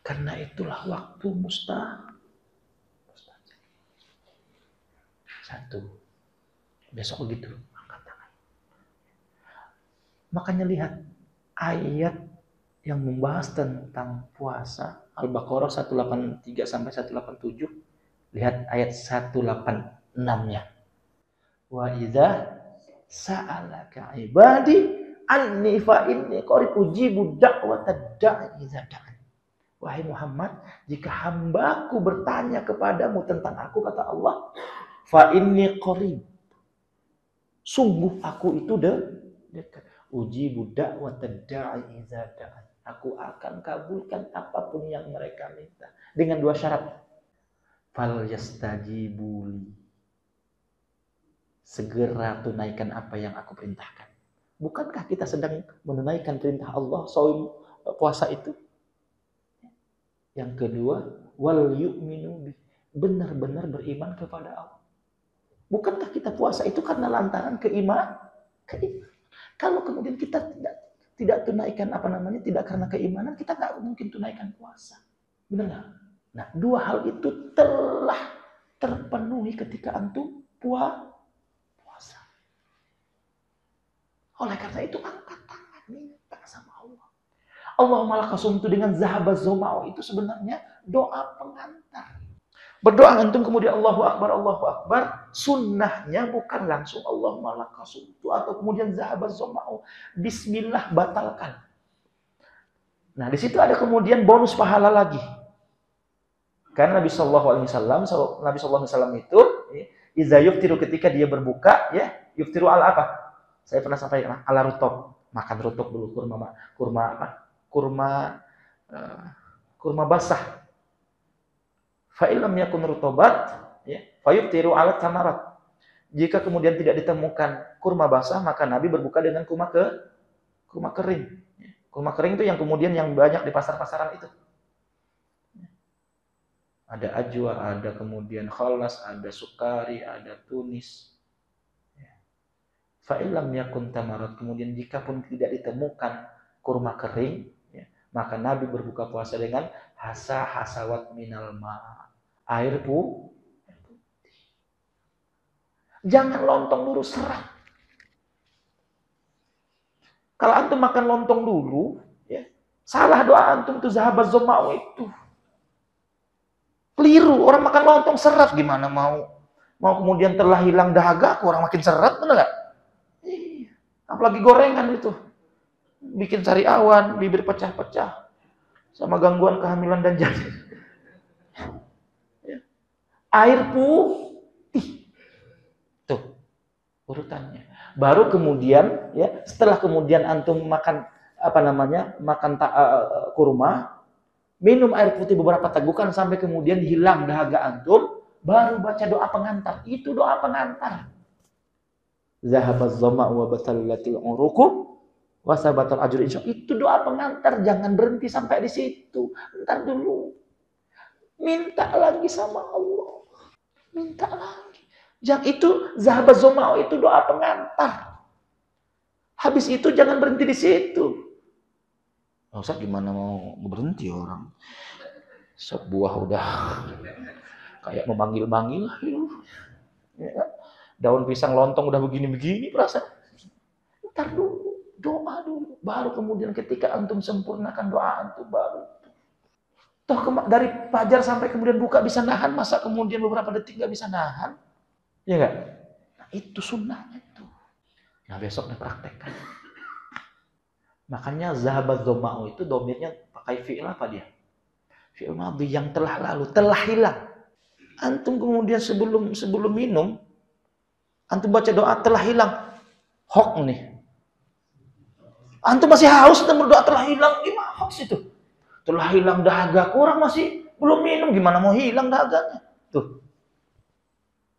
B: Karena itulah waktu mustajab. 1. Besok begitu, angkat tangan. Makanya lihat ayat yang membahas tentang puasa, Al-Baqarah 183 sampai 187. Lihat ayat 186-nya. Wa idza sa'alaka ibadi anni fa inni qarib ujibu da'watad da'i idza da'an. Wahai Muhammad, jika hambaku bertanya kepadamu tentang aku, kata Allah, fa inni qarib. Sungguh aku itu dekat. Ujibu da'watad da'i idza da'an. Aku akan kabulkan apapun yang mereka minta. Dengan 2 syarat. Fal yastajibuli. Segera tunaikan apa yang aku perintahkan. Bukankah kita sedang menunaikan perintah Allah, shaum, puasa itu? Yang kedua, wal yu'minu bi. Benar-benar beriman kepada Allah. Bukankah kita puasa itu karena lantaran keimanan? Kalau kemudian kita tidak tunaikan tidak karena keimanan, kita nggak mungkin tunaikan puasa. Benar nggak? Nah, 2 hal itu telah terpenuhi ketika antum puasa. Oleh karena itu angkat tangan, minta sama Allah. Allahumma lakasumtu dengan zahabaz zoma'u itu sebenarnya doa pengantar. Berdoa antum kemudian Allahu Akbar, sunnahnya bukan langsung Allahumma lakasumtu atau kemudian zahabaz zoma'u. Bismillah, batalkan. Nah, di situ ada kemudian bonus pahala lagi. Karena Nabi Sallallahu Alaihi Wasallam itu iza yuftiru, ketika dia berbuka, ya yuftiru ala apa? Saya pernah sampaikan ala rutob, makan rutob dulu, kurma basah. Fa illam yakun rutobat, ya, fa yuftiru ala tamarat. Jika kemudian tidak ditemukan kurma basah, maka Nabi berbuka dengan kurma kering. Kurma kering itu yang kemudian yang banyak di pasar-pasaran itu. Ada ajwa, ada kemudian khalas, ada sukari, ada tunis. Fa illam yakun tamarat, kemudian jika pun tidak ditemukan kurma kering, ya, maka Nabi berbuka puasa dengan hasawat minal ma, air putih. Jangan lontong dulu serat. Kalau antum makan lontong dulu, ya, salah doa antum tuh zahabaz zoma'u itu. Keliru, orang makan lontong serat, gimana mau kemudian telah hilang dahaga, orang makin serat, bener nggak? Iya. Apalagi gorengan itu, bikin sariawan, bibir pecah-pecah, sama gangguan kehamilan dan janin. Ya. Air putih, tuh urutannya. Baru kemudian, ya, setelah kemudian antum makan kurma, Minum air putih beberapa tegukan sampai kemudian hilang dahaga antum, baru baca doa pengantar. Itu doa pengantar. Zahabaz zama'u wa batallatil uruqu wa sabatal ajru insya. Itu doa pengantar, jangan berhenti sampai di situ. Entar dulu. Minta lagi sama Allah. Minta lagi. Jangan itu zahabaz zama'u itu doa pengantar. Habis itu jangan berhenti di situ. Ustaz gimana mau berhenti orang? Sebuah udah kayak memanggil-manggil. Ya. Daun pisang lontong udah begini-begini perasaan. Ntar dulu, doa dulu. Baru kemudian ketika antum sempurnakan doa antum baru. Toh dari fajar sampai kemudian buka bisa nahan, masa kemudian beberapa detik nggak bisa nahan? Ya nggak? Nah, itu sunnahnya itu. Nah besok praktekkan. Makanya zahabat doma'u itu domirnya pakai fi'il apa dia? Fi'il madhi yang telah lalu, telah hilang. Antum kemudian sebelum minum, antum baca doa telah hilang. Hoax nih. Antum masih haus dan berdoa telah hilang. Gimana hoax itu? Telah hilang dahaga. Kurang masih belum minum. Gimana mau hilang dahaganya? Tuh.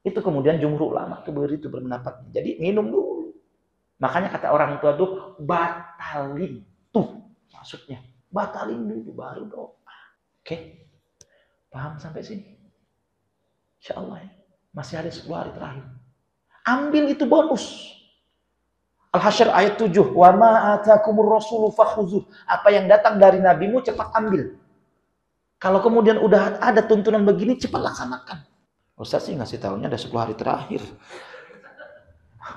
B: Itu kemudian jumhur ulama itu berpendapat. Jadi minum dulu. Makanya kata orang tua tuh batalin. Tuh maksudnya. Batalin dulu baru doa. Oke? Paham sampai sini? Insya Allah ya. Masih ada 10 hari terakhir. Ambil itu bonus. Al-Hasyr ayat 7. Wa ma atakumur rasulu fakhuzuh. Apa yang datang dari nabimu cepat ambil. Kalau kemudian udah ada tuntunan begini cepat laksanakan. Ustaz sih ngasih tahunya ada 10 hari terakhir.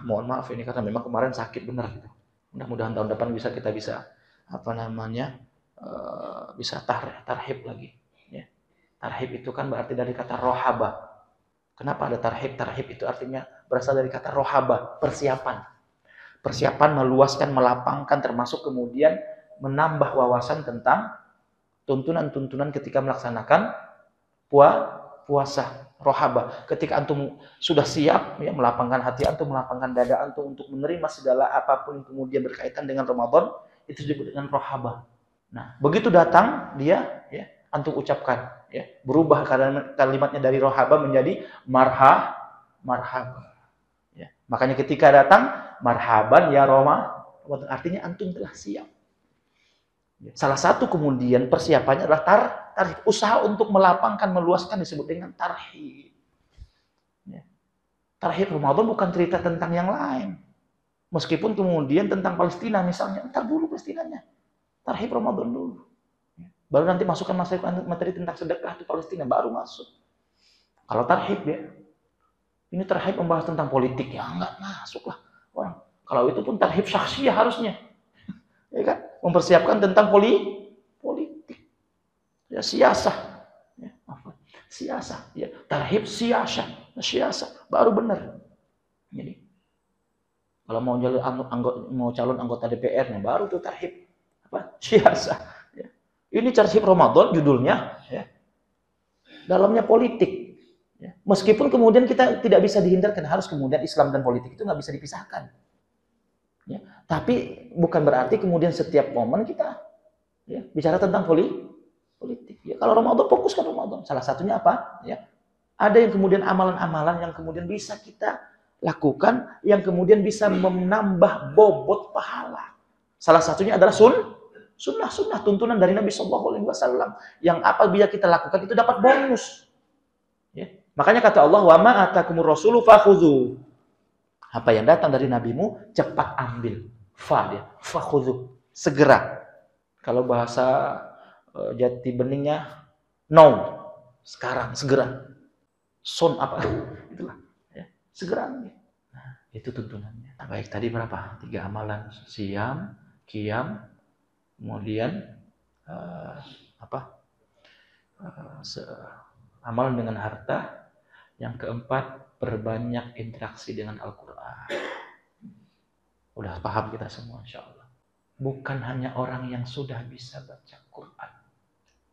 B: Mohon maaf ini karena memang kemarin sakit benar gitu. Mudah-mudahan tahun depan kita bisa bisa tarhib lagi. Ya. Tarhib itu kan berarti dari kata rohaba. Kenapa ada tarhib? Tarhib itu artinya berasal dari kata rohaba, persiapan. Persiapan meluaskan, melapangkan, termasuk kemudian menambah wawasan tentang tuntunan-tuntunan ketika melaksanakan puasa. Rohaba. Ketika antum sudah siap, ya, melapangkan hati antum, melapangkan dada antum untuk menerima segala apapun yang kemudian berkaitan dengan Ramadan, itu disebut dengan rohaba. Nah, begitu datang dia, ya, antum ucapkan, ya, berubah kalimatnya dari rohaba menjadi marhaba. Ya. Makanya ketika datang marhaban ya Roma, artinya antum telah siap. Ya. Salah satu kemudian persiapannya adalah tarhib, usaha untuk melapangkan, meluaskan disebut dengan tarhib. Ya. Tarhib Ramadan bukan cerita tentang yang lain. Meskipun kemudian tentang Palestina misalnya, entar dulu Palestinanya. Tarhib Ramadan dulu. Ya. Baru nanti masukkan materi tentang sedekah di Palestina, baru masuk. Kalau tarhib ya, ini tarhib membahas tentang politik, ya enggak masuk lah orang. Kalau itu pun tarhib syakhsiyah harusnya. Ya kan? Mempersiapkan tentang politik. Ya, siasah. Ya, siasah. Ya, tarhib siasah. Baru benar. Jadi, kalau mau calon anggota DPR-nya, baru tuh tarhib. Siasah. Ya. Ini tarhib Ramadan judulnya. Ya. Dalamnya politik. Ya. Meskipun kemudian kita tidak bisa dihindarkan, harus kemudian Islam dan politik itu nggak bisa dipisahkan. Ya. Tapi bukan berarti kemudian setiap momen kita, ya, bicara tentang politik. Ya, kalau Ramadan fokus ke Ramadan. Salah satunya apa? Ya. Ada yang kemudian amalan-amalan yang kemudian bisa kita lakukan, yang kemudian bisa menambah bobot pahala. Salah satunya adalah sunnah tuntunan dari Nabi SAW yang apabila kita lakukan itu dapat bonus. Ya. Makanya kata Allah, wa ma atakumur rasulu fakhudhu. Apa yang datang dari nabimu cepat ambil. Fakhudhu, segera. Kalau bahasa jati beningnya now, sekarang, segera. Son apa? Itulah, ya. Segera ambil. Nah, itu tuntunannya. Nah, baik, tadi berapa? 3 amalan. Siam, qiyam, kemudian amalan dengan harta. Yang keempat, perbanyak interaksi dengan Al-Quran. Udah paham kita semua insya Allah. Bukan hanya orang yang sudah bisa baca Quran.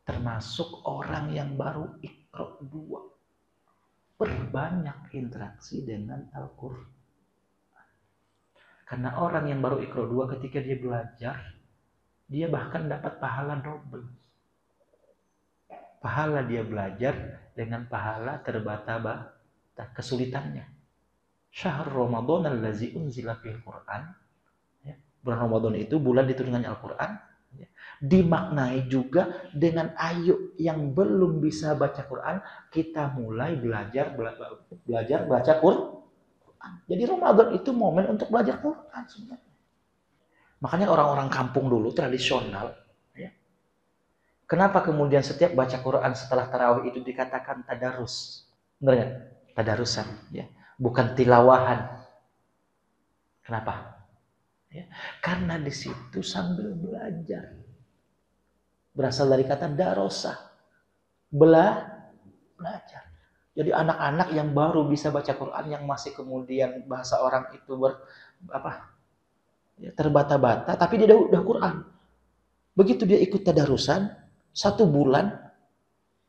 B: Termasuk orang yang baru Iqra 2. Perbanyak interaksi dengan Al-Quran. Karena orang yang baru Iqra 2 ketika dia belajar, dia bahkan dapat pahala double. pahala dia belajar dengan pahala terbata-bata kesulitannya. Syahr Ramadan allazi unzila fihil Qur'an. Ya, bulan Ramadan itu bulan diturunkannya Al-Qur'an. Ya, dimaknai juga dengan ayo yang belum bisa baca Quran, kita mulai belajar baca Quran. Jadi Ramadan itu momen untuk belajar Quran sebenarnya. Makanya orang-orang kampung dulu tradisional, ya, kenapa kemudian setiap baca Quran setelah tarawih itu dikatakan tadarus? Benar nggak? Tadarusan, ya, bukan tilawahan. Kenapa? Ya, karena di situ sambil belajar. Berasal dari kata darosa, belajar. Jadi anak-anak yang baru bisa baca Quran, yang masih kemudian bahasa orang itu terbata-bata, tapi dia udah Quran. Begitu dia ikut tadarusan 1 bulan,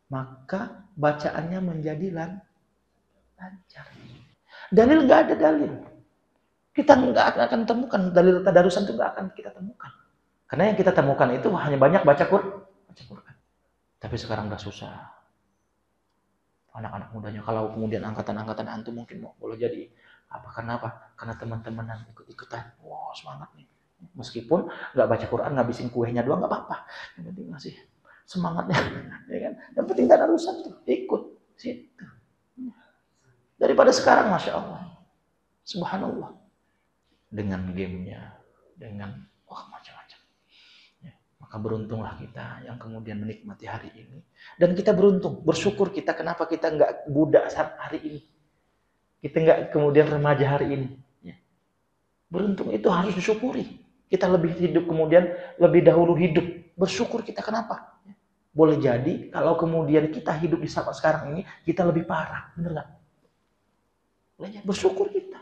B: maka bacaannya menjadi lancar. Dalil nggak ada dalil. Kita nggak akan temukan dalil tadarusan, itu nggak akan kita temukan. Karena yang kita temukan itu hanya banyak baca Quran. Tapi sekarang udah susah. Anak-anak mudanya, kalau kemudian angkatan-angkatan antum mungkin boleh jadi apa? Kenapa? Karena teman-temanan ikut-ikutan. Wah, semangat nih. Meskipun nggak baca Quran, ngabisin kuenya doang nggak apa-apa. Yang penting masih semangatnya, ya kan? Yang penting tadarusan tuh, ikut situ. Daripada sekarang, masya Allah, subhanallah, dengan gamenya, dengan macam-macam. Maka beruntunglah kita yang kemudian menikmati hari ini. Dan kita beruntung, bersyukur kita kenapa kita nggak budak saat hari ini. Kita nggak kemudian remaja hari ini. Beruntung itu harus disyukuri. Kita lebih hidup kemudian, lebih dahulu hidup. Bersyukur kita kenapa? Boleh jadi kalau kemudian kita hidup di saat sekarang ini, kita lebih parah. Bener nggak? Boleh jadi, bersyukur kita.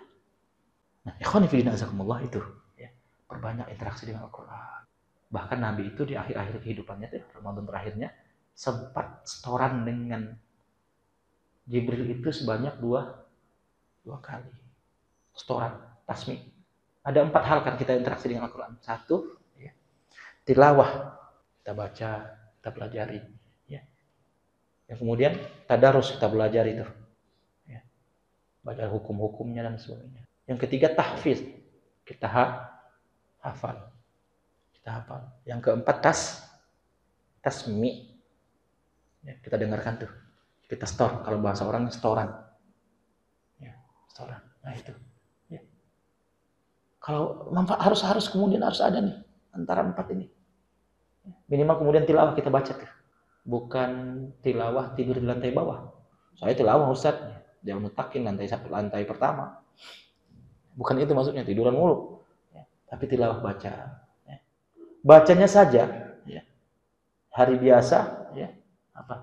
B: Nah, ikhwani fillah azakumullah itu. Ya, perbanyak interaksi dengan Al-Quran. Bahkan Nabi itu di akhir-akhir kehidupannya, Ramadan terakhirnya, sempat setoran dengan Jibril itu sebanyak dua kali. Setoran, tasmi. Ada 4 hal kan kita interaksi dengan Al-Quran. 1, ya, tilawah. Kita baca, kita pelajari. Ya. Yang kemudian, tadarus, kita belajar itu. Ya. Baca hukum-hukumnya dan sebagainya. Yang ketiga, tahfiz. Kita hafal. Yang keempat, tasmi. Ya, kita dengarkan tuh. Kita store. Kalau bahasa orang, storan. Ya, storan. Nah itu. Ya. Kalau manfaat harus kemudian harus ada nih antara 4 ini. Minimal kemudian tilawah kita baca tuh. Bukan tilawah tidur di lantai bawah. Saya tilawah Ustaz. Dia mutakin lantai pertama. Bukan itu maksudnya, tiduran mulu. Ya. Tapi tilawah baca. Bacanya saja, ya. Hari biasa, ya.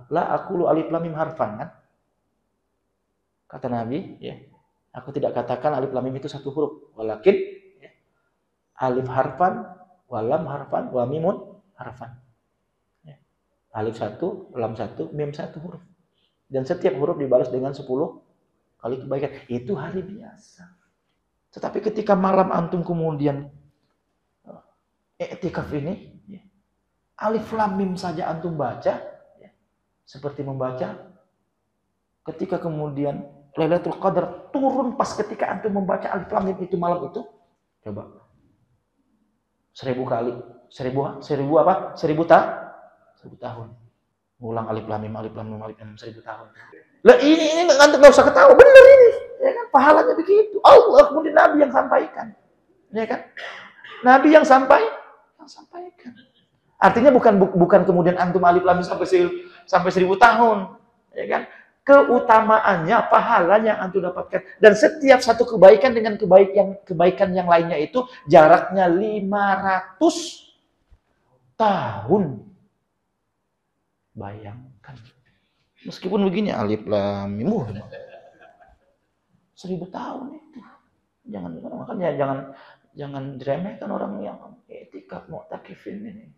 B: La aqulu alif lam mim harfan, kan? Kata Nabi, ya. Aku tidak katakan alif lam mim itu 1 huruf, walakin ya, alif harfan, walam harfan, wa mimun harfan. Ya. Alif 1, lam 1, mim 1 huruf. Dan setiap huruf dibalas dengan 10 kali kebaikan. Itu hari biasa. Tetapi ketika malam antum kemudian i'tikaf ini, ya, alif lam mim saja antum baca, ya, seperti membaca ketika kemudian Lailatul Qadar turun pas ketika antum membaca alif lam mim itu malam itu, coba 1000 kali, 1000 tahun, ngulang alif lam mim 1000 tahun. Lah ini antum nggak usah ketawa, bener ini, ya kan? Pahalanya begitu. Allah kemudian Nabi yang sampaikan, ya kan? Nabi yang sampaikan. Artinya bukan kemudian antum alif lam mim sampai 1000 tahun, ya kan? Keutamaannya, pahalanya antum dapatkan, dan setiap satu kebaikan dengan kebaikan yang lainnya itu jaraknya 500 tahun. Bayangkan. Meskipun begini alif lam mim 1000 tahun itu. Makanya jangan diremehkan orang yang i'tikaf mu'takifin ini.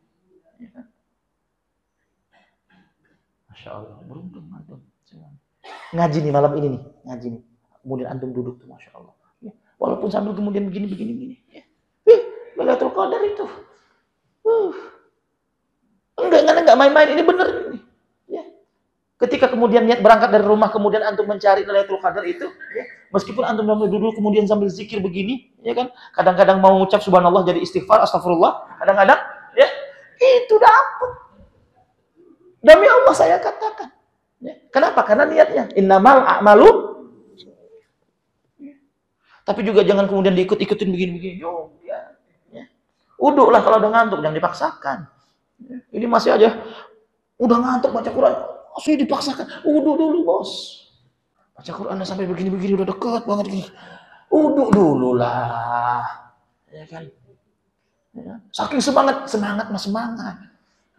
B: Ya kan? Masya Allah, beruntung antum. Ngaji nih malam ini nih, ngaji nih. Kemudian antum duduk tuh, Masya Allah. Ya, walaupun sambil kemudian begini. Ya. Lailatul Qadar itu. Enggak main-main, ini bener ini. Ya. Ketika kemudian niat berangkat dari rumah, kemudian antum mencari Lailatul Qadar itu, ya, meskipun antum sambil duduk kemudian sambil zikir begini, ya kan? Kadang-kadang mau ngucap subhanallah jadi istighfar, astagfirullah, kadang-kadang, ya, itu dapat. Demi Allah saya katakan. Ya. Kenapa? Karena niatnya innamal a'malu. Tapi juga jangan kemudian diikut-ikutin begini-begini. Yo, ya. Uduk lah kalau udah ngantuk, jangan dipaksakan. Ya. Ini masih aja udah ngantuk baca Quran. Saya dipaksakan, uduk dulu bos. Baca Quran sampai begini-begini udah deket banget gini. Uduk dulu lah, ya kan? Ya. Saking semangat mas semangat.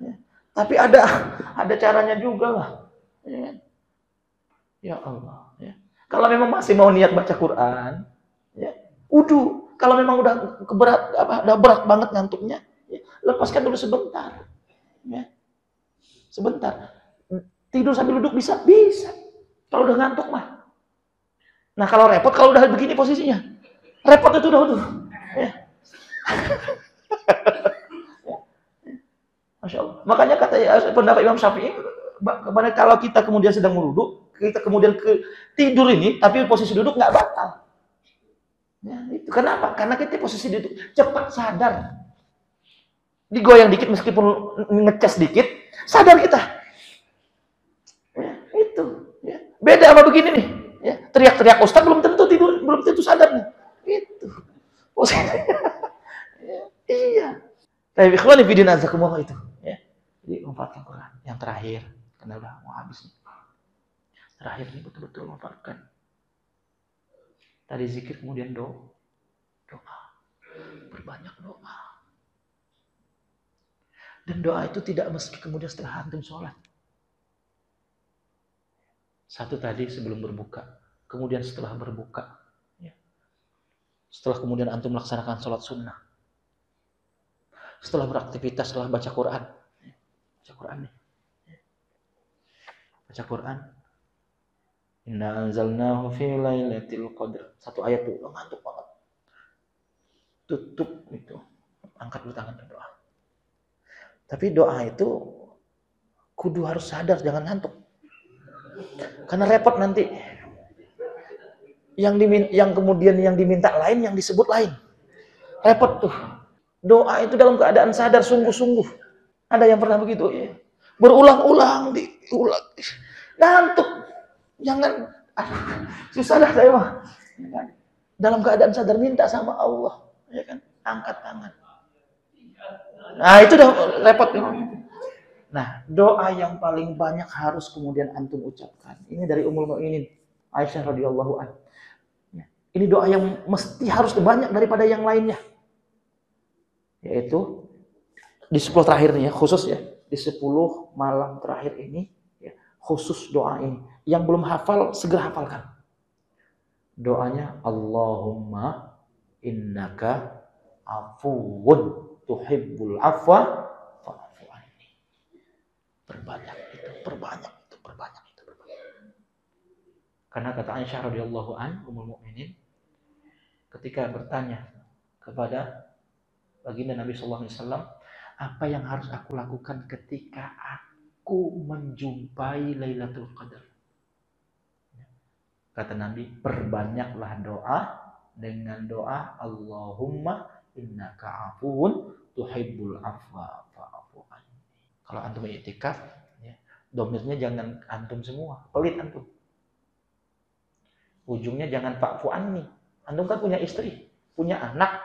B: Ya. Tapi ada caranya juga lah. Ya, kan? Ya Allah. Ya. Kalau memang masih mau niat baca Quran, ya, uduk. Kalau memang udah berat banget ngantuknya, ya, lepaskan dulu sebentar. Ya. Sebentar. Tidur sambil duduk bisa. Kalau udah ngantuk mah. Nah kalau repot, kalau udah begini posisinya, repot itu udah. Ya. Masya Allah. Makanya kata pendapat Imam Syafi'i, kalau kita kemudian sedang meruduk, kita kemudian tidur ini, tapi posisi duduk nggak batal. Ya, itu kenapa? Karena kita posisi duduk cepat sadar. Digoyang dikit meskipun ngecas dikit, sadar kita. Beda sama begini nih, ya. Teriak-teriak Ustaz belum tentu tidur, belum tentu sadar nih. Itu. Iya. Tapi ikhwani fillah azakumullah itu, ya. Jadi manfaatkan Quran. Yang terakhir, karena udah mau habis nih. Terakhir nih betul-betul manfaatkan. Tadi zikir kemudian doa. Berbanyak doa. Dan doa itu tidak mesti kemudian setelah antum sholat. Satu tadi sebelum berbuka, kemudian setelah berbuka, ya. Setelah kemudian antum melaksanakan sholat sunnah, setelah beraktivitas, setelah baca Quran, baca Quran nih, baca Quran. Inna anzalnahu fi lailatul qadr. Satu ayat tuh, ngantuk banget. Tutup itu, angkat dulu tangan berdoa. Tapi doa itu kudu harus sadar, jangan ngantuk. Karena repot nanti. Yang kemudian yang diminta lain, yang disebut lain. Repot tuh. Doa itu dalam keadaan sadar sungguh-sungguh. Ada yang pernah begitu ya. Berulang-ulang diulang. Ngantuk. Jangan susah dah saya mah. Dalam keadaan sadar minta sama Allah, ya kan? Angkat tangan. Nah, itu udah repot ya. Nah, doa yang paling banyak harus kemudian antum ucapkan. Ini dari Ummul Mukminin Aisyah radhiyallahu anha. Ini doa yang mesti harus banyak daripada yang lainnya. Yaitu di 10 terakhir nih ya, khusus ya. Di 10 malam terakhir ini ya, khusus doa ini. Yang belum hafal segera hafalkan. Doanya Allahumma innaka afuwun tuhibbul afwa. Perbanyak itu. Karena kata Aisyah radhiyallahu anha, Ummul Mukminin, ketika bertanya kepada baginda Nabi sallallahu alaihi wasallam, apa yang harus aku lakukan ketika aku menjumpai Lailatul Qadar? Kata Nabi, perbanyaklah doa dengan doa Allahumma innaka afuwun tuhibbul afwa fa'fu anni. Kalau antum i'tikaf, ya, domirnya jangan antum semua, pelit antum. Ujungnya jangan fa'fu anni. Antum kan punya istri, punya anak.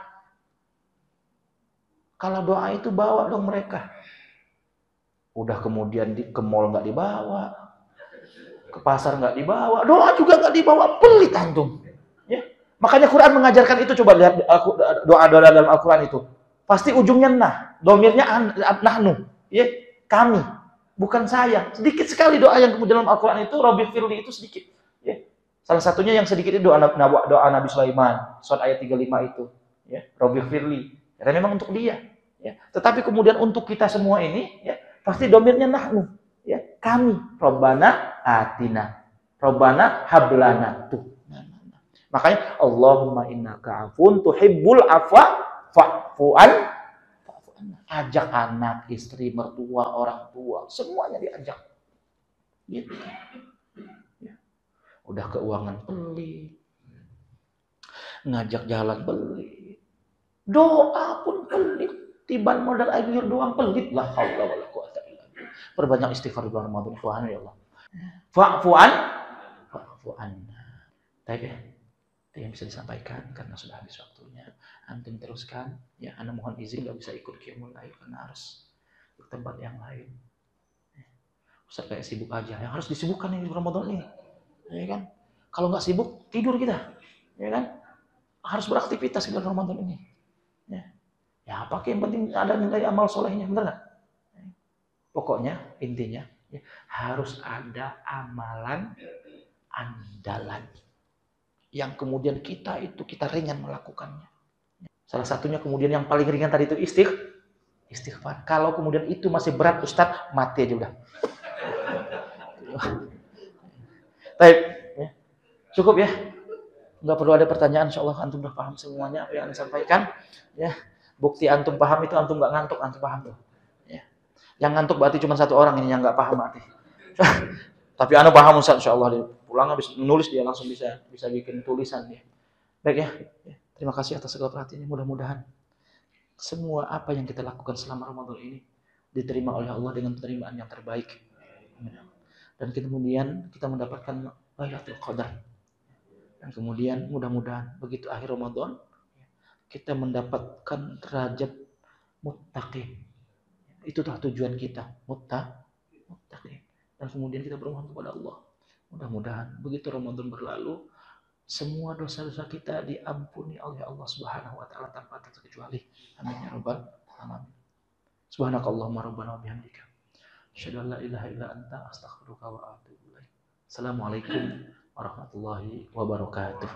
B: Kalau doa itu bawa dong mereka. Udah kemudian ke mall nggak dibawa, ke pasar nggak dibawa, doa juga nggak dibawa, pelit antum. Ya. Makanya Quran mengajarkan itu, coba lihat doa-doa dalam Al-Quran itu. Pasti ujungnya nah, domirnya nahnu. Ya. Kami, bukan saya. Sedikit sekali doa yang kemudian dalam Al-Quran itu, Rabbi firli itu sedikit. Ya. Salah satunya yang sedikit itu doa Nabi Sulaiman, surat ayat 35 itu. Ya. Rabbi firli. Karena memang untuk dia. Ya. Tetapi kemudian untuk kita semua ini, ya, pasti domirnya nahnu. Ya. Kami, Rabbana atina, Rabbana hablana. Tuh. Makanya, Allahumma innaka afun tuhibbul afwa fa'fu an. Ajak anak, istri, mertua, orang tua, semuanya diajak. Gitu. Ya. Udah keuangan pelit, ngajak jalan pelit, doa pun pelit, tiban modal air doang pelit. La haula wala quwata illa billah. Perbanyak istighfar di bulan Ramadan, ya Allah. Fa'fu'an, fa'fu'an. Baik ya, itu yang bisa disampaikan karena sudah habis waktunya. Antum teruskan, ya. Ana mohon izin nggak bisa ikut qiyamul lail karena harus ke tempat yang lain. Ustaz kayak sibuk aja, yang harus disibukkan ini di Ramadan ini, ya kan? Kalau nggak sibuk tidur kita, ya kan? Harus beraktivitas di bulan Ramadan ini. Ya apa yang penting ada nilai amal solehnya, bener nggak? Pokoknya intinya ya, harus ada amalan andalan yang kemudian kita ringan melakukannya. Salah satunya kemudian yang paling ringan tadi itu istighfar. Kalau kemudian itu masih berat Ustadz, mati aja udah. Baik, ya. Cukup ya. Nggak perlu ada pertanyaan, insyaallah antum udah paham semuanya apa yang Anda sampaikan. Ya, bukti antum paham itu antum nggak ngantuk, antum paham tuh. Ya. Yang ngantuk berarti cuma satu orang ini yang nggak paham berarti. Tapi Anda paham Ustaz, insyaallah pulang habis menulis dia langsung bisa bikin tulisan dia. Baik ya. Terima kasih atas segala perhatiannya. Mudah-mudahan semua apa yang kita lakukan selama Ramadan ini diterima oleh Allah dengan penerimaan yang terbaik. Dan kemudian kita mendapatkan Lailatul Qadar. Dan kemudian mudah-mudahan begitu akhir Ramadan kita mendapatkan derajat muttaqin. Itulah tujuan kita, muttaqin. Dan kemudian kita bermohon kepada Allah. Mudah-mudahan begitu Ramadan berlalu, semua dosa-dosa kita diampuni oleh Allah Subhanahu wa taala tanpa terkecuali. Amin ya rabbal alamin. Subhanakallahumma rabbana wa bihamdika asyhadu an la ilaha illa anta astaghfiruka wa atubu ilaik. Assalamualaikum warahmatullahi wabarakatuh.